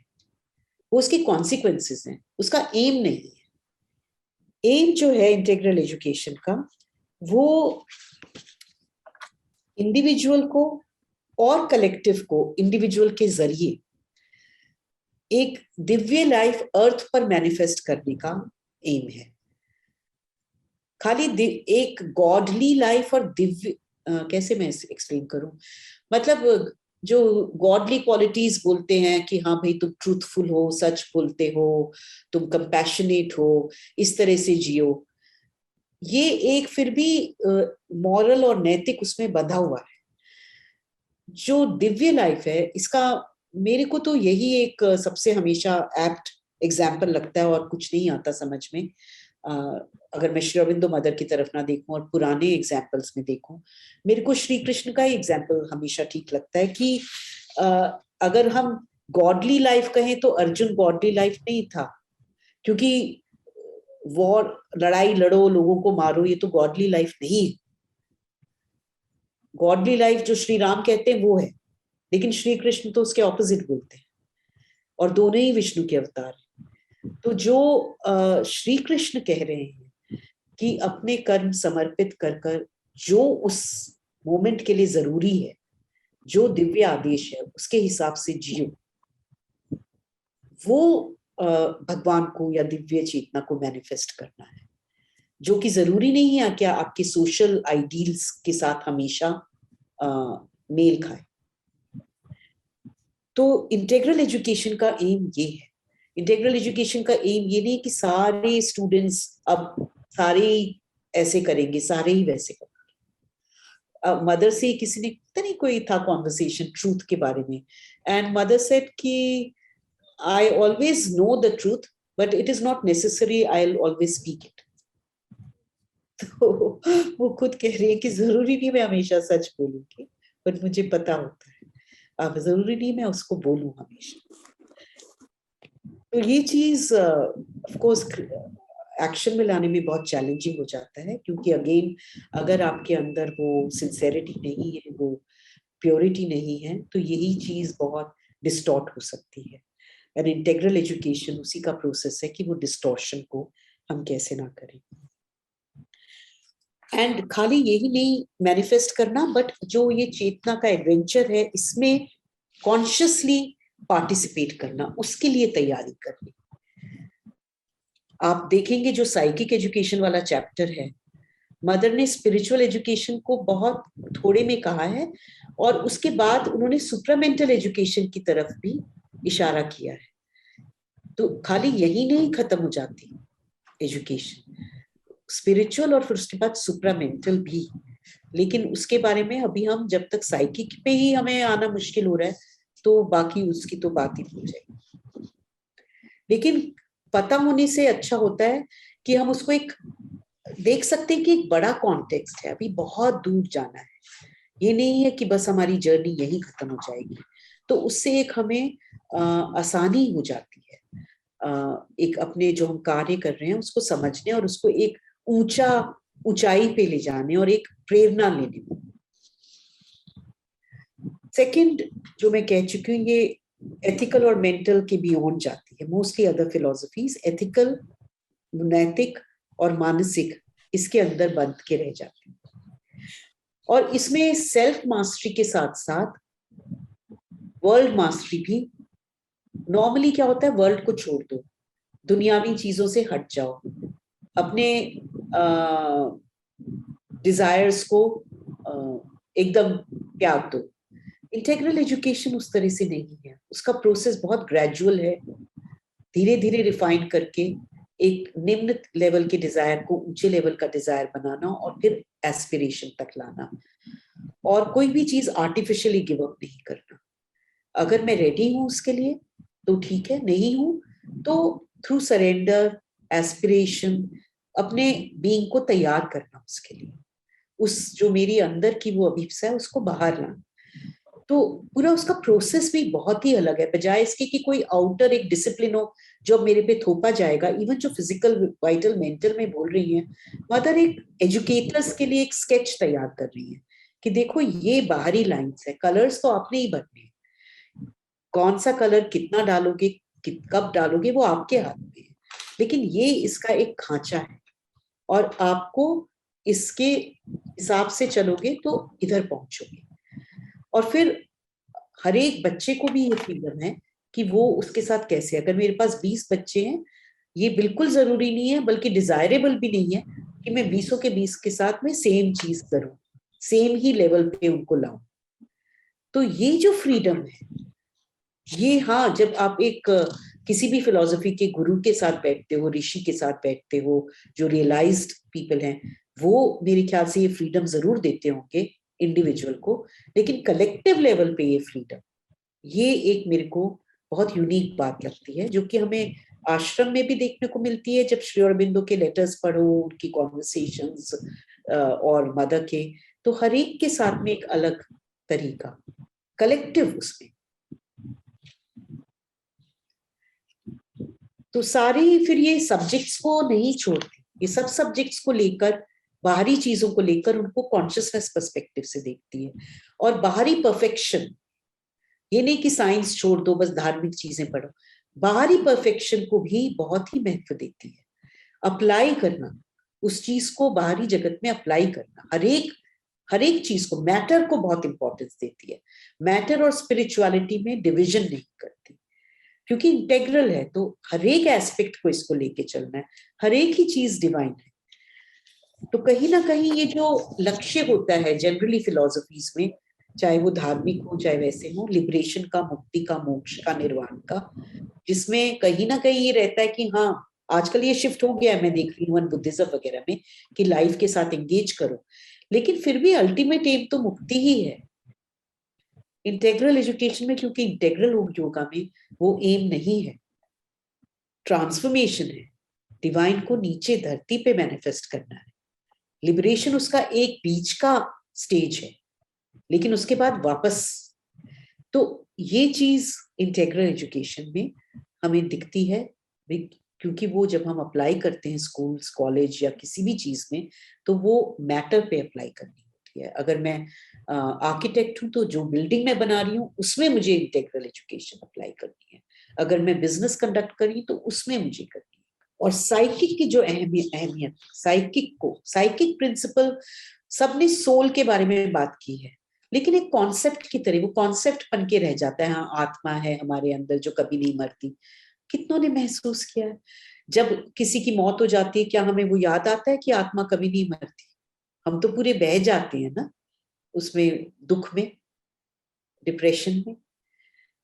वो उसके कॉन्सिक्वेंसेस हैं, उसका एम नहीं है। एम जो है इंटीग्रल एजुकेशन का, वो इंडिविजुअल को और कलेक्टिव को इंडिविजुअल के जरिए एक दिव्य लाइफ अर्थ पर मैनिफेस्ट करने का एम है। खाली एक गॉडली लाइफ और दिव्य, कैसे मैं एक्सप्लेन करूं, मतलब जो गॉडली क्वालिटीज बोलते हैं कि हाँ भाई तुम ट्रूथफुल हो, सच बोलते हो, तुम कंपैशनेट हो, इस तरह से जियो, ये एक फिर भी मॉरल और नैतिक उसमें बंधा हुआ है। जो दिव्य लाइफ है, इसका मेरे को तो यही एक सबसे हमेशा एप्ट एग्जाम्पल लगता है, और कुछ नहीं आता समझ में। अगर मैं श्री अरविंदो मदर की तरफ ना देखूं और पुराने एग्जाम्पल्स में देखूं, मेरे को श्री कृष्ण का एग्जाम्पल हमेशा ठीक लगता है कि अगर हम गॉडली लाइफ कहें तो अर्जुन गॉडली लाइफ नहीं था, क्योंकि वॉर, लड़ाई लड़ो, लोगों को मारो, ये तो गॉडली लाइफ नहीं है। गॉडली लाइफ जो श्री राम कहते हैं वो है, लेकिन श्री कृष्ण तो उसके ऑपोजिट बोलते हैं, और दोनों ही विष्णु के अवतार हैं। तो जो श्री कृष्ण कह रहे हैं कि अपने कर्म समर्पित कर कर जो उस मोमेंट के लिए जरूरी है, जो दिव्य आदेश है उसके हिसाब से जियो, वो भगवान को या दिव्य चेतना को मैनिफेस्ट करना है, जो कि जरूरी नहीं है क्या आपके सोशल आइडियल्स के साथ हमेशा मेल खाए। तो इंटीग्रल एजुकेशन का एम ये है। इंटीग्रल एजुकेशन का एम ये नहीं कि सारे स्टूडेंट्स अब सारे ऐसे करेंगे, सारे ही वैसे करेंगे। मदर से किसी ने, पता नहीं कोई था कॉन्वर्सेशन ट्रूथ के बारे में, एंड मदर सेड कि I always know the truth but it is not necessary I will always speak it. तो वो खुद कह रही है कि जरूरी नहीं मैं हमेशा सच बोलूंगी, बट मुझे पता होता है। अब जरूरी नहीं मैं उसको बोलूं हमेशा। तो ये चीज ऑफ कोर्स एक्शन में लाने में बहुत चैलेंजिंग हो जाता है, क्योंकि अगेन अगर आपके अंदर वो सिंसेरिटी नहीं है, वो प्योरिटी नहीं है, तो यही चीज बहुत डिस्टॉर्ट हो सकती है। एंड इंटेग्रल एजुकेशन उसी का प्रोसेस है कि वो डिस्टॉर्शन को हम कैसे ना करें। एंड खाली यही नहीं मैनिफेस्ट करना, बट जो ये चेतना का एडवेंचर है, इसमें कॉन्शियसली पार्टिसिपेट करना, उसके लिए तैयारी करनी। आप देखेंगे जो साइकिक एजुकेशन वाला चैप्टर है, मदर ने स्पिरिचुअल एजुकेशन को बहुत थोड़े में कहा है, और उसके बाद उन्होंने सुप्रामेंटल एजुकेशन की तरफ भी इशारा किया है। तो खाली यही नहीं खत्म हो जाती एजुकेशन, स्पिरिचुअल और फिर उसके बाद सुप्रामेंटल भी। लेकिन उसके बारे में अभी हम जब तक साइकिक पे ही हमें आना मुश्किल हो रहा है, तो बाकी उसकी तो बात ही भूल जाएगी। लेकिन पता होने से अच्छा होता है कि हम उसको एक देख सकते हैं कि एक बड़ा कॉन्टेक्स्ट है, अभी बहुत दूर जाना है। ये नहीं है कि बस हमारी जर्नी यही खत्म हो जाएगी। तो उससे एक हमें आसानी हो जाती है, एक अपने जो हम कार्य कर रहे हैं उसको समझने और उसको एक ऊंचाई पे ले जाने और एक प्रेरणा लेने में। सेकंड जो मैं कह चुकी हूँ, ये एथिकल और मेंटल के बियॉन्ड जाती है। मोस्टली अदर फिलोसफीज एथिकल, नैतिक और मानसिक इसके अंदर बंद के रह जाते हैं। और इसमें सेल्फ मास्टरी के साथ साथ वर्ल्ड मास्टरी भी। नॉर्मली क्या होता है, वर्ल्ड को छोड़ दो, दुनियावी चीजों से हट जाओ, अपने डिजायर्स को एकदम त्याग दो। इंटेग्रल एजुकेशन उस तरह से नहीं है, उसका प्रोसेस बहुत ग्रेजुअल है, धीरे धीरे रिफाइन करके एक निम्न लेवल के डिजायर को ऊंचे लेवल का डिजायर बनाना और फिर एस्पिरेशन तक लाना। और कोई भी चीज आर्टिफिशियली गिव अप नहीं करना। अगर मैं रेडी हूं उसके लिए तो ठीक है, नहीं हूं तो थ्रू सरेंडर, एस्पिरेशन, अपने बीइंग को तैयार करना उसके लिए, उस जो मेरी अंदर की वो अभिप्सा है उसको बाहर लाना। तो पूरा उसका प्रोसेस भी बहुत ही अलग है, बजाय इसके कि कोई आउटर एक डिसिप्लिन हो जो मेरे पे थोपा जाएगा। इवन जो फिजिकल, वाइटल, मेंटल में बोल रही है मदर, एक एजुकेटर्स के लिए एक स्केच तैयार कर रही है कि देखो ये बाहरी लाइंस है, कलर्स तो आपने ही भरने हैं, कौन सा कलर कितना डालोगे, कब डालोगे, वो आपके हाथ में है, लेकिन ये इसका एक खांचा है और आपको इसके हिसाब से चलोगे तो इधर पहुंचोगे। और फिर हर एक बच्चे को भी ये फ्रीडम है कि वो उसके साथ कैसे, अगर मेरे पास 20 बच्चे हैं, ये बिल्कुल जरूरी नहीं है, बल्कि डिजायरेबल भी नहीं है कि मैं 20 के 20 के साथ में सेम चीज करूं, सेम ही लेवल पे उनको लाऊं। तो ये जो फ्रीडम है, ये हाँ, जब आप एक किसी भी फिलॉसफी के गुरु के साथ बैठते हो, ऋषि के साथ बैठते हो, जो रियलाइज्ड पीपल हैं, वो मेरे ख्याल से ये फ्रीडम जरूर देते होंगे इंडिविजुअल को। लेकिन कलेक्टिव लेवल पे ये फ्रीडम, ये एक मेरे को बहुत यूनिक बात लगती है, जो कि हमें आश्रम में भी देखने को मिलती है। जब श्री अरबिंदो के लेटर्स पढ़ो, उनकी कॉन्वर्सेशंस और मदर के, तो हर एक के साथ में एक अलग तरीका कलेक्टिव उसमें। तो सारी फिर ये सब्जेक्ट्स को नहीं छोड़ती, ये सब सब्जेक्ट्स को लेकर, बाहरी चीजों को लेकर उनको कॉन्शियसनेस पर्सपेक्टिव से देखती है। और बाहरी परफेक्शन, ये नहीं कि साइंस छोड़ दो बस धार्मिक चीजें पढ़ो, बाहरी परफेक्शन को भी बहुत ही महत्व देती है। अप्लाई करना, उस चीज को बाहरी जगत में अप्लाई करना, हर एक चीज को, मैटर को बहुत इंपॉर्टेंस देती है। मैटर और स्पिरिचुअलिटी में डिविजन नहीं करती, क्योंकि इंटेग्रल है, तो हर एक एस्पेक्ट को इसको लेके चलना है, हर एक ही चीज डिवाइन है। तो कहीं ना कहीं ये जो लक्ष्य होता है जनरली फिलॉसफीज में, चाहे वो धार्मिक हो चाहे वैसे हो, लिबरेशन का, मुक्ति का, मोक्ष का, निर्वाण का, जिसमें कहीं ना कहीं ये रहता है कि हाँ, आजकल ये शिफ्ट हो गया है, मैं देख रही हूँ बुद्धिज्म वगैरह में, कि लाइफ के साथ एंगेज करो, लेकिन फिर भी अल्टीमेट एम तो मुक्ति ही है। इंटेग्रल एजुकेशन में, क्योंकि इंटेग्रल योगा में वो एम नहीं है, ट्रांसफॉर्मेशन है, डिवाइन को नीचे धरती पे मैनिफेस्ट करना है। लिबरेशन उसका एक बीच का स्टेज है, लेकिन उसके बाद वापस तो ये चीज इंटेग्रल एजुकेशन में हमें दिखती है, क्योंकि वो जब हम अप्लाई करते हैं स्कूल्स, कॉलेज या किसी भी चीज में, तो वो मैटर पे अप्लाई करनी होती है। अगर मैं आर्किटेक्ट हूँ तो जो बिल्डिंग मैं बना रही हूँ उसमें मुझे इंटेग्रल एजुकेशन अप्लाई करनी है। अगर मैं बिजनेस कंडक्ट कर रही हूँ तो उसमें मुझे करनी है। और साइकिक की जो अहमियत, साइकिक प्रिंसिपल, सबने सोल के बारे में बात की है, लेकिन एक कॉन्सेप्ट की तरह वो कॉन्सेप्ट बन के रह जाता है। हाँ, आत्मा है हमारे अंदर जो कभी नहीं मरती। कितनों ने महसूस किया है जब किसी की मौत हो जाती है, क्या हमें वो याद आता है कि आत्मा कभी नहीं मरती? हम तो पूरे बह जाते हैं ना उसमें, दुख में, डिप्रेशन में।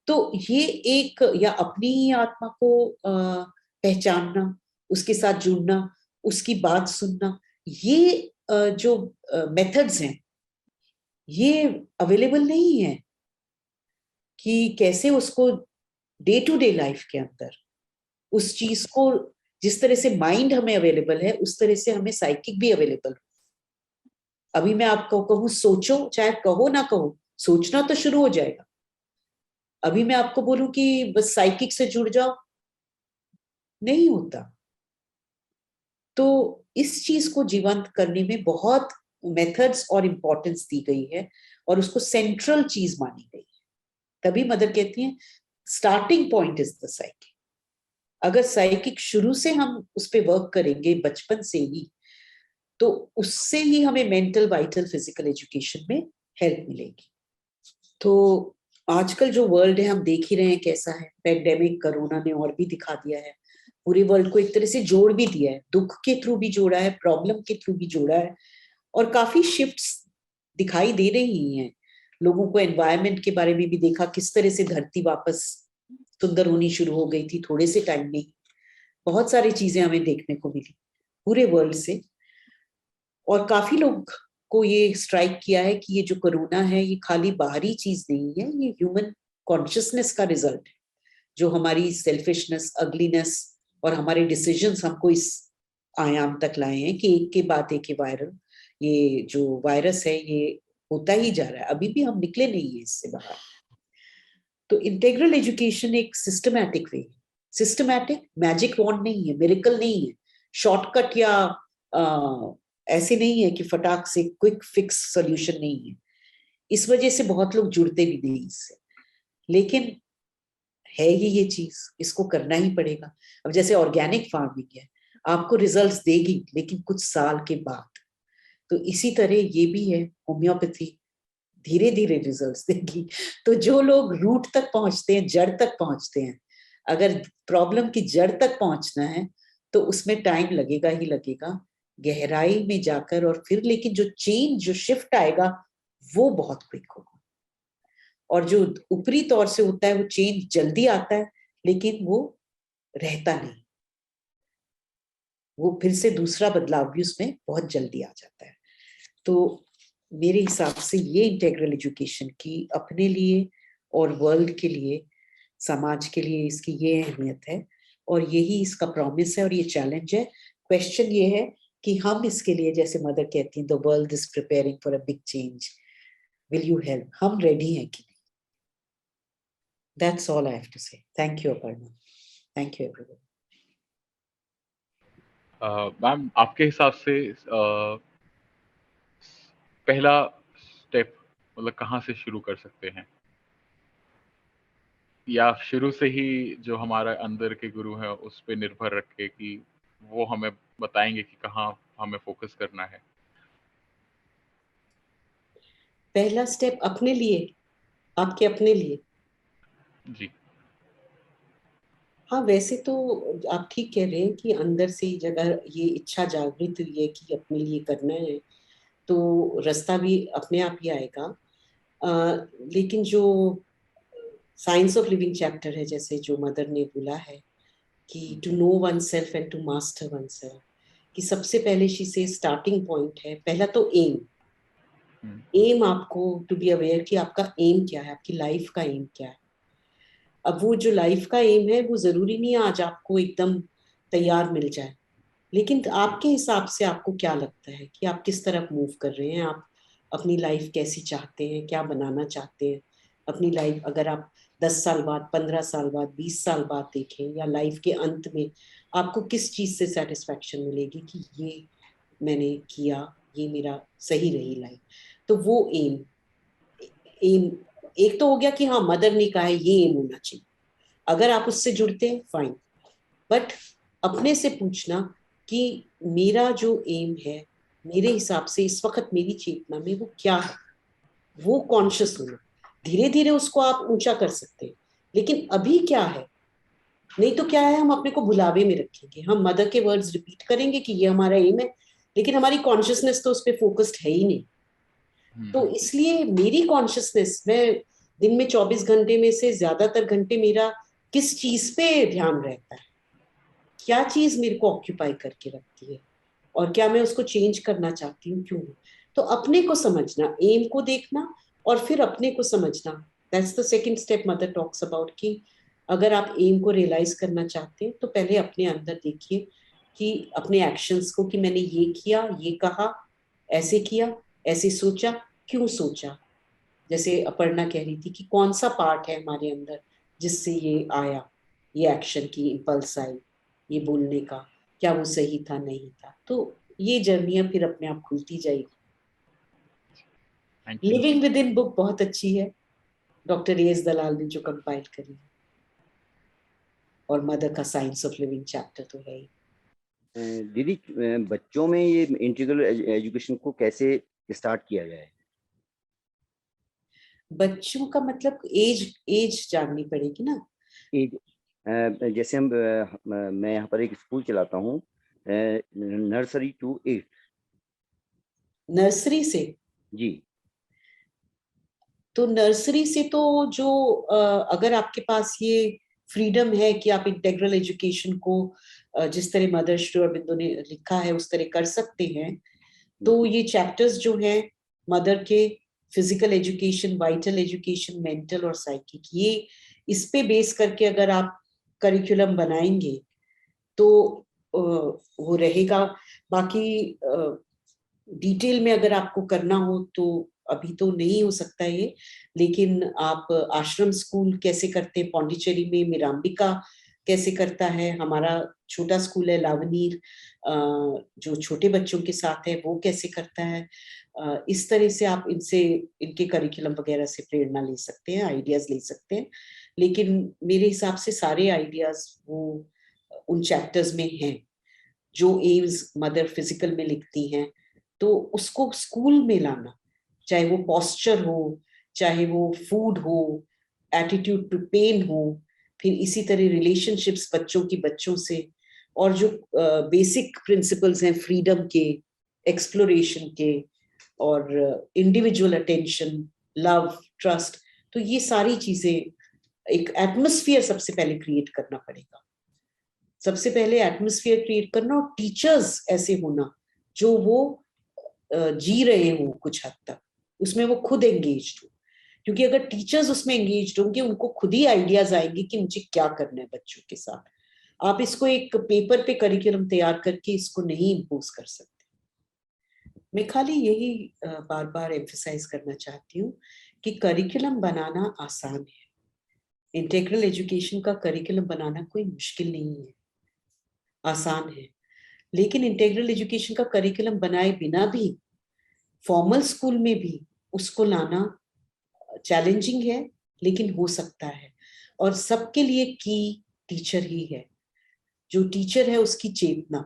तो ये एक, या अपनी ही आत्मा को पहचानना, उसके साथ जुड़ना, उसकी बात सुनना, ये जो मेथड्स हैं ये अवेलेबल नहीं है कि कैसे उसको डे टू डे लाइफ के अंदर उस चीज को, जिस तरह से माइंड हमें अवेलेबल है उस तरह से हमें साइकिक भी अवेलेबल। अभी मैं आपको कहूँ सोचो, चाहे कहो ना कहो, सोचना तो शुरू हो जाएगा। अभी मैं आपको बोलूं कि बस साइकिक से जुड़ जाओ, नहीं होता। तो इस चीज को जीवंत करने में बहुत मेथड्स और इम्पोर्टेंस दी गई है और उसको सेंट्रल चीज मानी गई है। तभी मदर कहती हैं starting point is the psychic. अगर साइकिक शुरू से हम उस पर वर्क करेंगे बचपन से ही, तो उससे ही हमें मेंटल, वाइटल, फिजिकल एजुकेशन में हेल्प मिलेगी। तो आजकल जो वर्ल्ड है हम देख ही रहे हैं कैसा है। पैंडेमिक, कोरोना ने और भी दिखा दिया है, पूरे वर्ल्ड को एक तरह से जोड़ भी दिया है, दुख के थ्रू भी जोड़ा है, प्रॉब्लम के थ्रू भी जोड़ा है। और काफी शिफ्ट्स दिखाई दे रही हैं लोगों को। एनवायरनमेंट के बारे में भी देखा, किस तरह से धरती वापस सुंदर होनी शुरू हो गई थी थोड़े से टाइम में। बहुत सारी चीजें हमें देखने को मिली पूरे वर्ल्ड से। और काफी लोग को ये स्ट्राइक किया है कि ये जो कोरोना है ये खाली बाहरी चीज नहीं है, ये ह्यूमन कॉन्शियसनेस का रिजल्ट है, जो हमारी सेल्फिशनेस, अगलीनेस और हमारे डिसीजंस हमको इस आयाम तक लाए हैं कि एक के बाद एक वायरल, ये जो वायरस है ये होता ही जा रहा है। अभी भी हम निकले नहीं है इससे बाहर। तो इंटेग्रल एजुकेशन एक systematic way, systematic, magic wand नहीं है, मिरेकल नहीं है, शॉर्टकट या ऐसे नहीं है कि फटाक से क्विक फिक्स सॉल्यूशन नहीं है। इस वजह से बहुत लोग जुड़ते भी नहीं इससे, लेकिन है ही ये चीज, इसको करना ही पड़ेगा। अब जैसे ऑर्गेनिक फार्मिंग है, आपको रिजल्ट्स देगी लेकिन कुछ साल के बाद। तो इसी तरह ये भी है, होम्योपैथी धीरे धीरे रिजल्ट्स देगी। तो जो लोग रूट तक पहुंचते हैं, जड़ तक पहुंचते हैं, अगर प्रॉब्लम की जड़ तक पहुंचना है तो उसमें टाइम लगेगा ही लगेगा, गहराई में जाकर। और फिर लेकिन जो चेंज, जो शिफ्ट आएगा वो बहुत क्विक होगा। और जो ऊपरी तौर से होता है वो चेंज जल्दी आता है, लेकिन वो रहता नहीं, वो फिर से दूसरा बदलाव भी उसमें बहुत जल्दी आ जाता है। तो मेरे हिसाब से ये इंटेग्रल एजुकेशन की अपने लिए और वर्ल्ड के लिए, समाज के लिए इसकी ये अहमियत है और यही इसका प्रॉमिस है और ये चैलेंज है। क्वेश्चन ये है कि हम इसके लिए, जैसे मदर कहती हैं, the world is preparing for a big change, will you help? हम रेडी हैं कि नहीं? That's all I have to say. Thank you Aparna, thank you everyone. Ma'am, आपके हिसाब से पहला स्टेप मतलब कहाँ से शुरू कर सकते हैं, या शुरू से ही जो हमारा अंदर के गुरु हैं उस पे निर्भर रख के कि वो हमें बताएंगे कि कहाँ हमें फोकस करना है? पहला स्टेप अपने लिए, आपके अपने लिए। जी। हाँ, वैसे तो आप ठीक कह रहे हैं कि अंदर से ही जगह ये इच्छा जागृत हुई है कि अपने लिए करना है, तो रास्ता भी अपने आप ही आएगा। लेकिन जो साइंस ऑफ लिविंग चैप्टर है, जैसे जो मदर ने बोला है कि to know oneself and to master oneself, कि सबसे पहले शी से स्टार्टिंग पॉइंट है पहला तो एम आपको टू बी अवेयर कि आपका एम क्या है, आपकी लाइफ का एम क्या है। अब वो जो लाइफ का एम है वो जरूरी नहीं है आज आपको एकदम तैयार मिल जाए, लेकिन आपके हिसाब से आपको क्या लगता है कि आप किस तरफ मूव कर रहे हैं, आप अपनी लाइफ कैसी चाहते हैं, क्या बनाना चाहते हैं, अपनी लाइफ अगर आप 10 साल बाद, 15 साल बाद, 20 साल बाद देखें, या लाइफ के अंत में आपको किस चीज से सेटिस्फैक्शन मिलेगी कि ये मैंने किया, ये मेरा सही रही लाइफ। तो वो एम एम एक तो हो गया कि हाँ मदर ने कहा है ये एम होना चाहिए, अगर आप उससे जुड़ते हैं फाइन, बट अपने से पूछना कि मेरा जो एम है, मेरे हिसाब से इस वक्त मेरी चेतना में वो क्या है, वो कॉन्शियस होना। धीरे धीरे उसको आप ऊंचा कर सकते हैं, लेकिन अभी क्या है, नहीं तो क्या है, हम अपने को भुलावे में रखेंगे, हम मदर के वर्ड्स रिपीट करेंगे कि ये हमारा एम है, लेकिन हमारी कॉन्शियसनेस तो उस पर फोकस्ड है ही नहीं। तो इसलिए मेरी कॉन्शियसनेस, मैं दिन में 24 घंटे में से ज्यादातर घंटे मेरा किस चीज पे ध्यान रहता है, क्या चीज मेरे को ऑक्यूपाई करके रखती है, और क्या मैं उसको चेंज करना चाहती हूँ, क्यों। तो अपने को समझना, एम को देखना, और फिर अपने को समझना, that's the second step mother talks about, कि अगर आप एम को रियलाइज करना चाहते हैं तो पहले अपने अंदर देखिए कि अपने एक्शंस को, कि मैंने ये किया, ये कहा, ऐसे किया, ऐसे सोचा, क्यों सोचा। जैसे अपर्णा कह रही थी कि कौन सा पार्ट है हमारे अंदर जिससे ये आया, ये एक्शन की इम्पल्स आई, ये बोलने का, क्या वो सही था, नहीं था। तो ये जर्नियां फिर अपने आप खुलती जाएगी। लिविंग विद इन बुक बहुत अच्छी है, डॉक्टर एस दलाल ने जो कंपाइल करी है, और मदर का साइंस ऑफ लिविंग चैप्टर तो है ही। दीदी, बच्चों में ये इंटीग्रल एजुकेशन को कैसे स्टार्ट किया जाए? बच्चों का मतलब एज जाननी पड़ेगी ना। जैसे मैं यहाँ पर एक स्कूल चलाता हूँ, नर्सरी टू 8। नर्सरी से? जी। तो नर्सरी से तो जो अगर आपके पास ये फ्रीडम है कि आप इंटेग्रल एजुकेशन को जिस तरह मदर श्री अरबिंदो ने लिखा है उस तरह कर सकते हैं, तो ये चैप्टर्स जो हैं मदर के, physical education, vital education, mental और साइकिक, ये इस पे बेस करके अगर आप करिकुलम बनाएंगे तो वो रहेगा। बाकी डिटेल में अगर आपको करना हो तो अभी तो नहीं हो सकता ये, लेकिन आप आश्रम स्कूल कैसे करते हैं, पौंडीचेरी में मिराम्बिका कैसे करता है, हमारा छोटा स्कूल है लावनीर जो छोटे बच्चों के साथ है, वो कैसे करता है, इस तरह से आप इनसे, इनके करिकुलम वगैरह से प्रेरणा ले सकते हैं, आइडियाज ले सकते हैं। लेकिन मेरे हिसाब से सारे आइडियाज वो उन चैप्टर्स में हैं जो एम्स मदर फिजिकल में लिखती हैं। तो उसको स्कूल में लाना, चाहे वो पॉस्चर हो, चाहे वो फूड हो, एटीट्यूड टू पेन हो, फिर इसी तरह रिलेशनशिप्स बच्चों की बच्चों से, और जो बेसिक प्रिंसिपल्स हैं फ्रीडम के, एक्सप्लोरेशन के, और इंडिविजुअल अटेंशन, लव, ट्रस्ट, तो ये सारी चीजें, एक एटमॉस्फेयर सबसे पहले क्रिएट करना पड़ेगा। सबसे पहले एटमॉस्फेयर क्रिएट करना, और टीचर्स ऐसे होना जो वो जी रहे हो कुछ हद तक, उसमें वो खुद एंगेज्ड हो। क्योंकि अगर टीचर्स उसमें एंगेज्ड होंगे, उनको खुद ही आइडियाज आएंगे कि मुझे क्या करना है बच्चों के साथ। आप इसको एक पेपर पे करिकुलम तैयार करके इसको नहीं इम्पोज कर सकते। मैं खाली यही बार बार एम्फसाइज करना चाहती हूँ कि करिकुलम बनाना आसान है, इंटीग्रल एजुकेशन का करिकुलम बनाना कोई मुश्किल नहीं है, आसान है। लेकिन इंटीग्रल एजुकेशन का करिकुलम बनाए बिना भी फॉर्मल स्कूल में भी उसको लाना चैलेंजिंग है, लेकिन हो सकता है। और सबके लिए की टीचर ही है। जो टीचर है उसकी चेतना,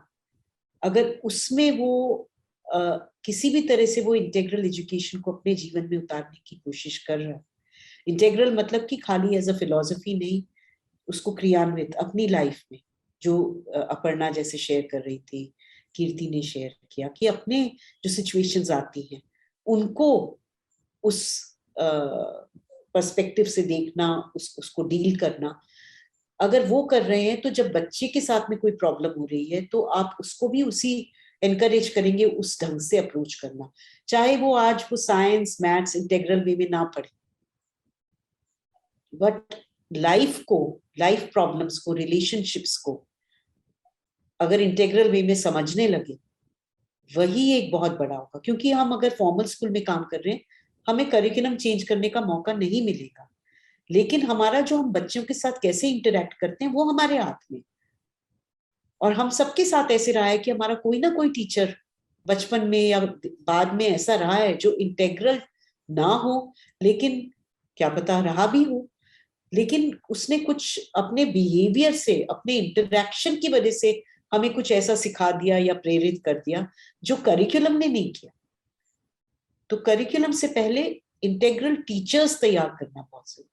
अगर उसमें वो किसी भी तरह से वो इंटीग्रल एजुकेशन को अपने जीवन में उतारने की कोशिश कर रहा है, इंटीग्रल मतलब कि खाली एज अ फिलॉसफी नहीं, उसको क्रियान्वित अपनी लाइफ में, जो अपर्णा जैसे शेयर कर रही थी, कीर्ति ने शेयर किया कि अपने जो सिचुएशंस आती हैं उनको उस पर्सपेक्टिव से देखना, उसको डील करना, अगर वो कर रहे हैं तो जब बच्चे के साथ में कोई प्रॉब्लम हो रही है तो आप उसको भी उसी एनकरेज करेंगे, उस ढंग से अप्रोच करना, चाहे वो आज वो साइंस, मैथ्स, इंटीग्रल वे में ना पढ़े, बट लाइफ को, लाइफ प्रॉब्लम्स को, रिलेशनशिप्स को अगर इंटीग्रल वे में समझने लगे, वही एक बहुत बड़ा होगा। क्योंकि हम अगर फॉर्मल स्कूल में काम कर रहे हैं, हमें करिकुलम चेंज करने का मौका नहीं मिलेगा। लेकिन हमारा जो हम बच्चों के साथ कैसे इंटरेक्ट करते हैं वो हमारे हाथ में। और हम सबके साथ ऐसे रहा है कि हमारा कोई ना कोई टीचर बचपन में या बाद में ऐसा रहा है जो इंटेग्रल ना हो, लेकिन क्या पता रहा भी हो, लेकिन उसने कुछ अपने बिहेवियर से, अपने इंटरेक्शन की वजह से हमें कुछ ऐसा सिखा दिया या प्रेरित कर दिया जो करिकुलम ने नहीं किया। तो करिकुलम से पहले इंटेग्रल टीचर्स तैयार करना बहुत जरूरी।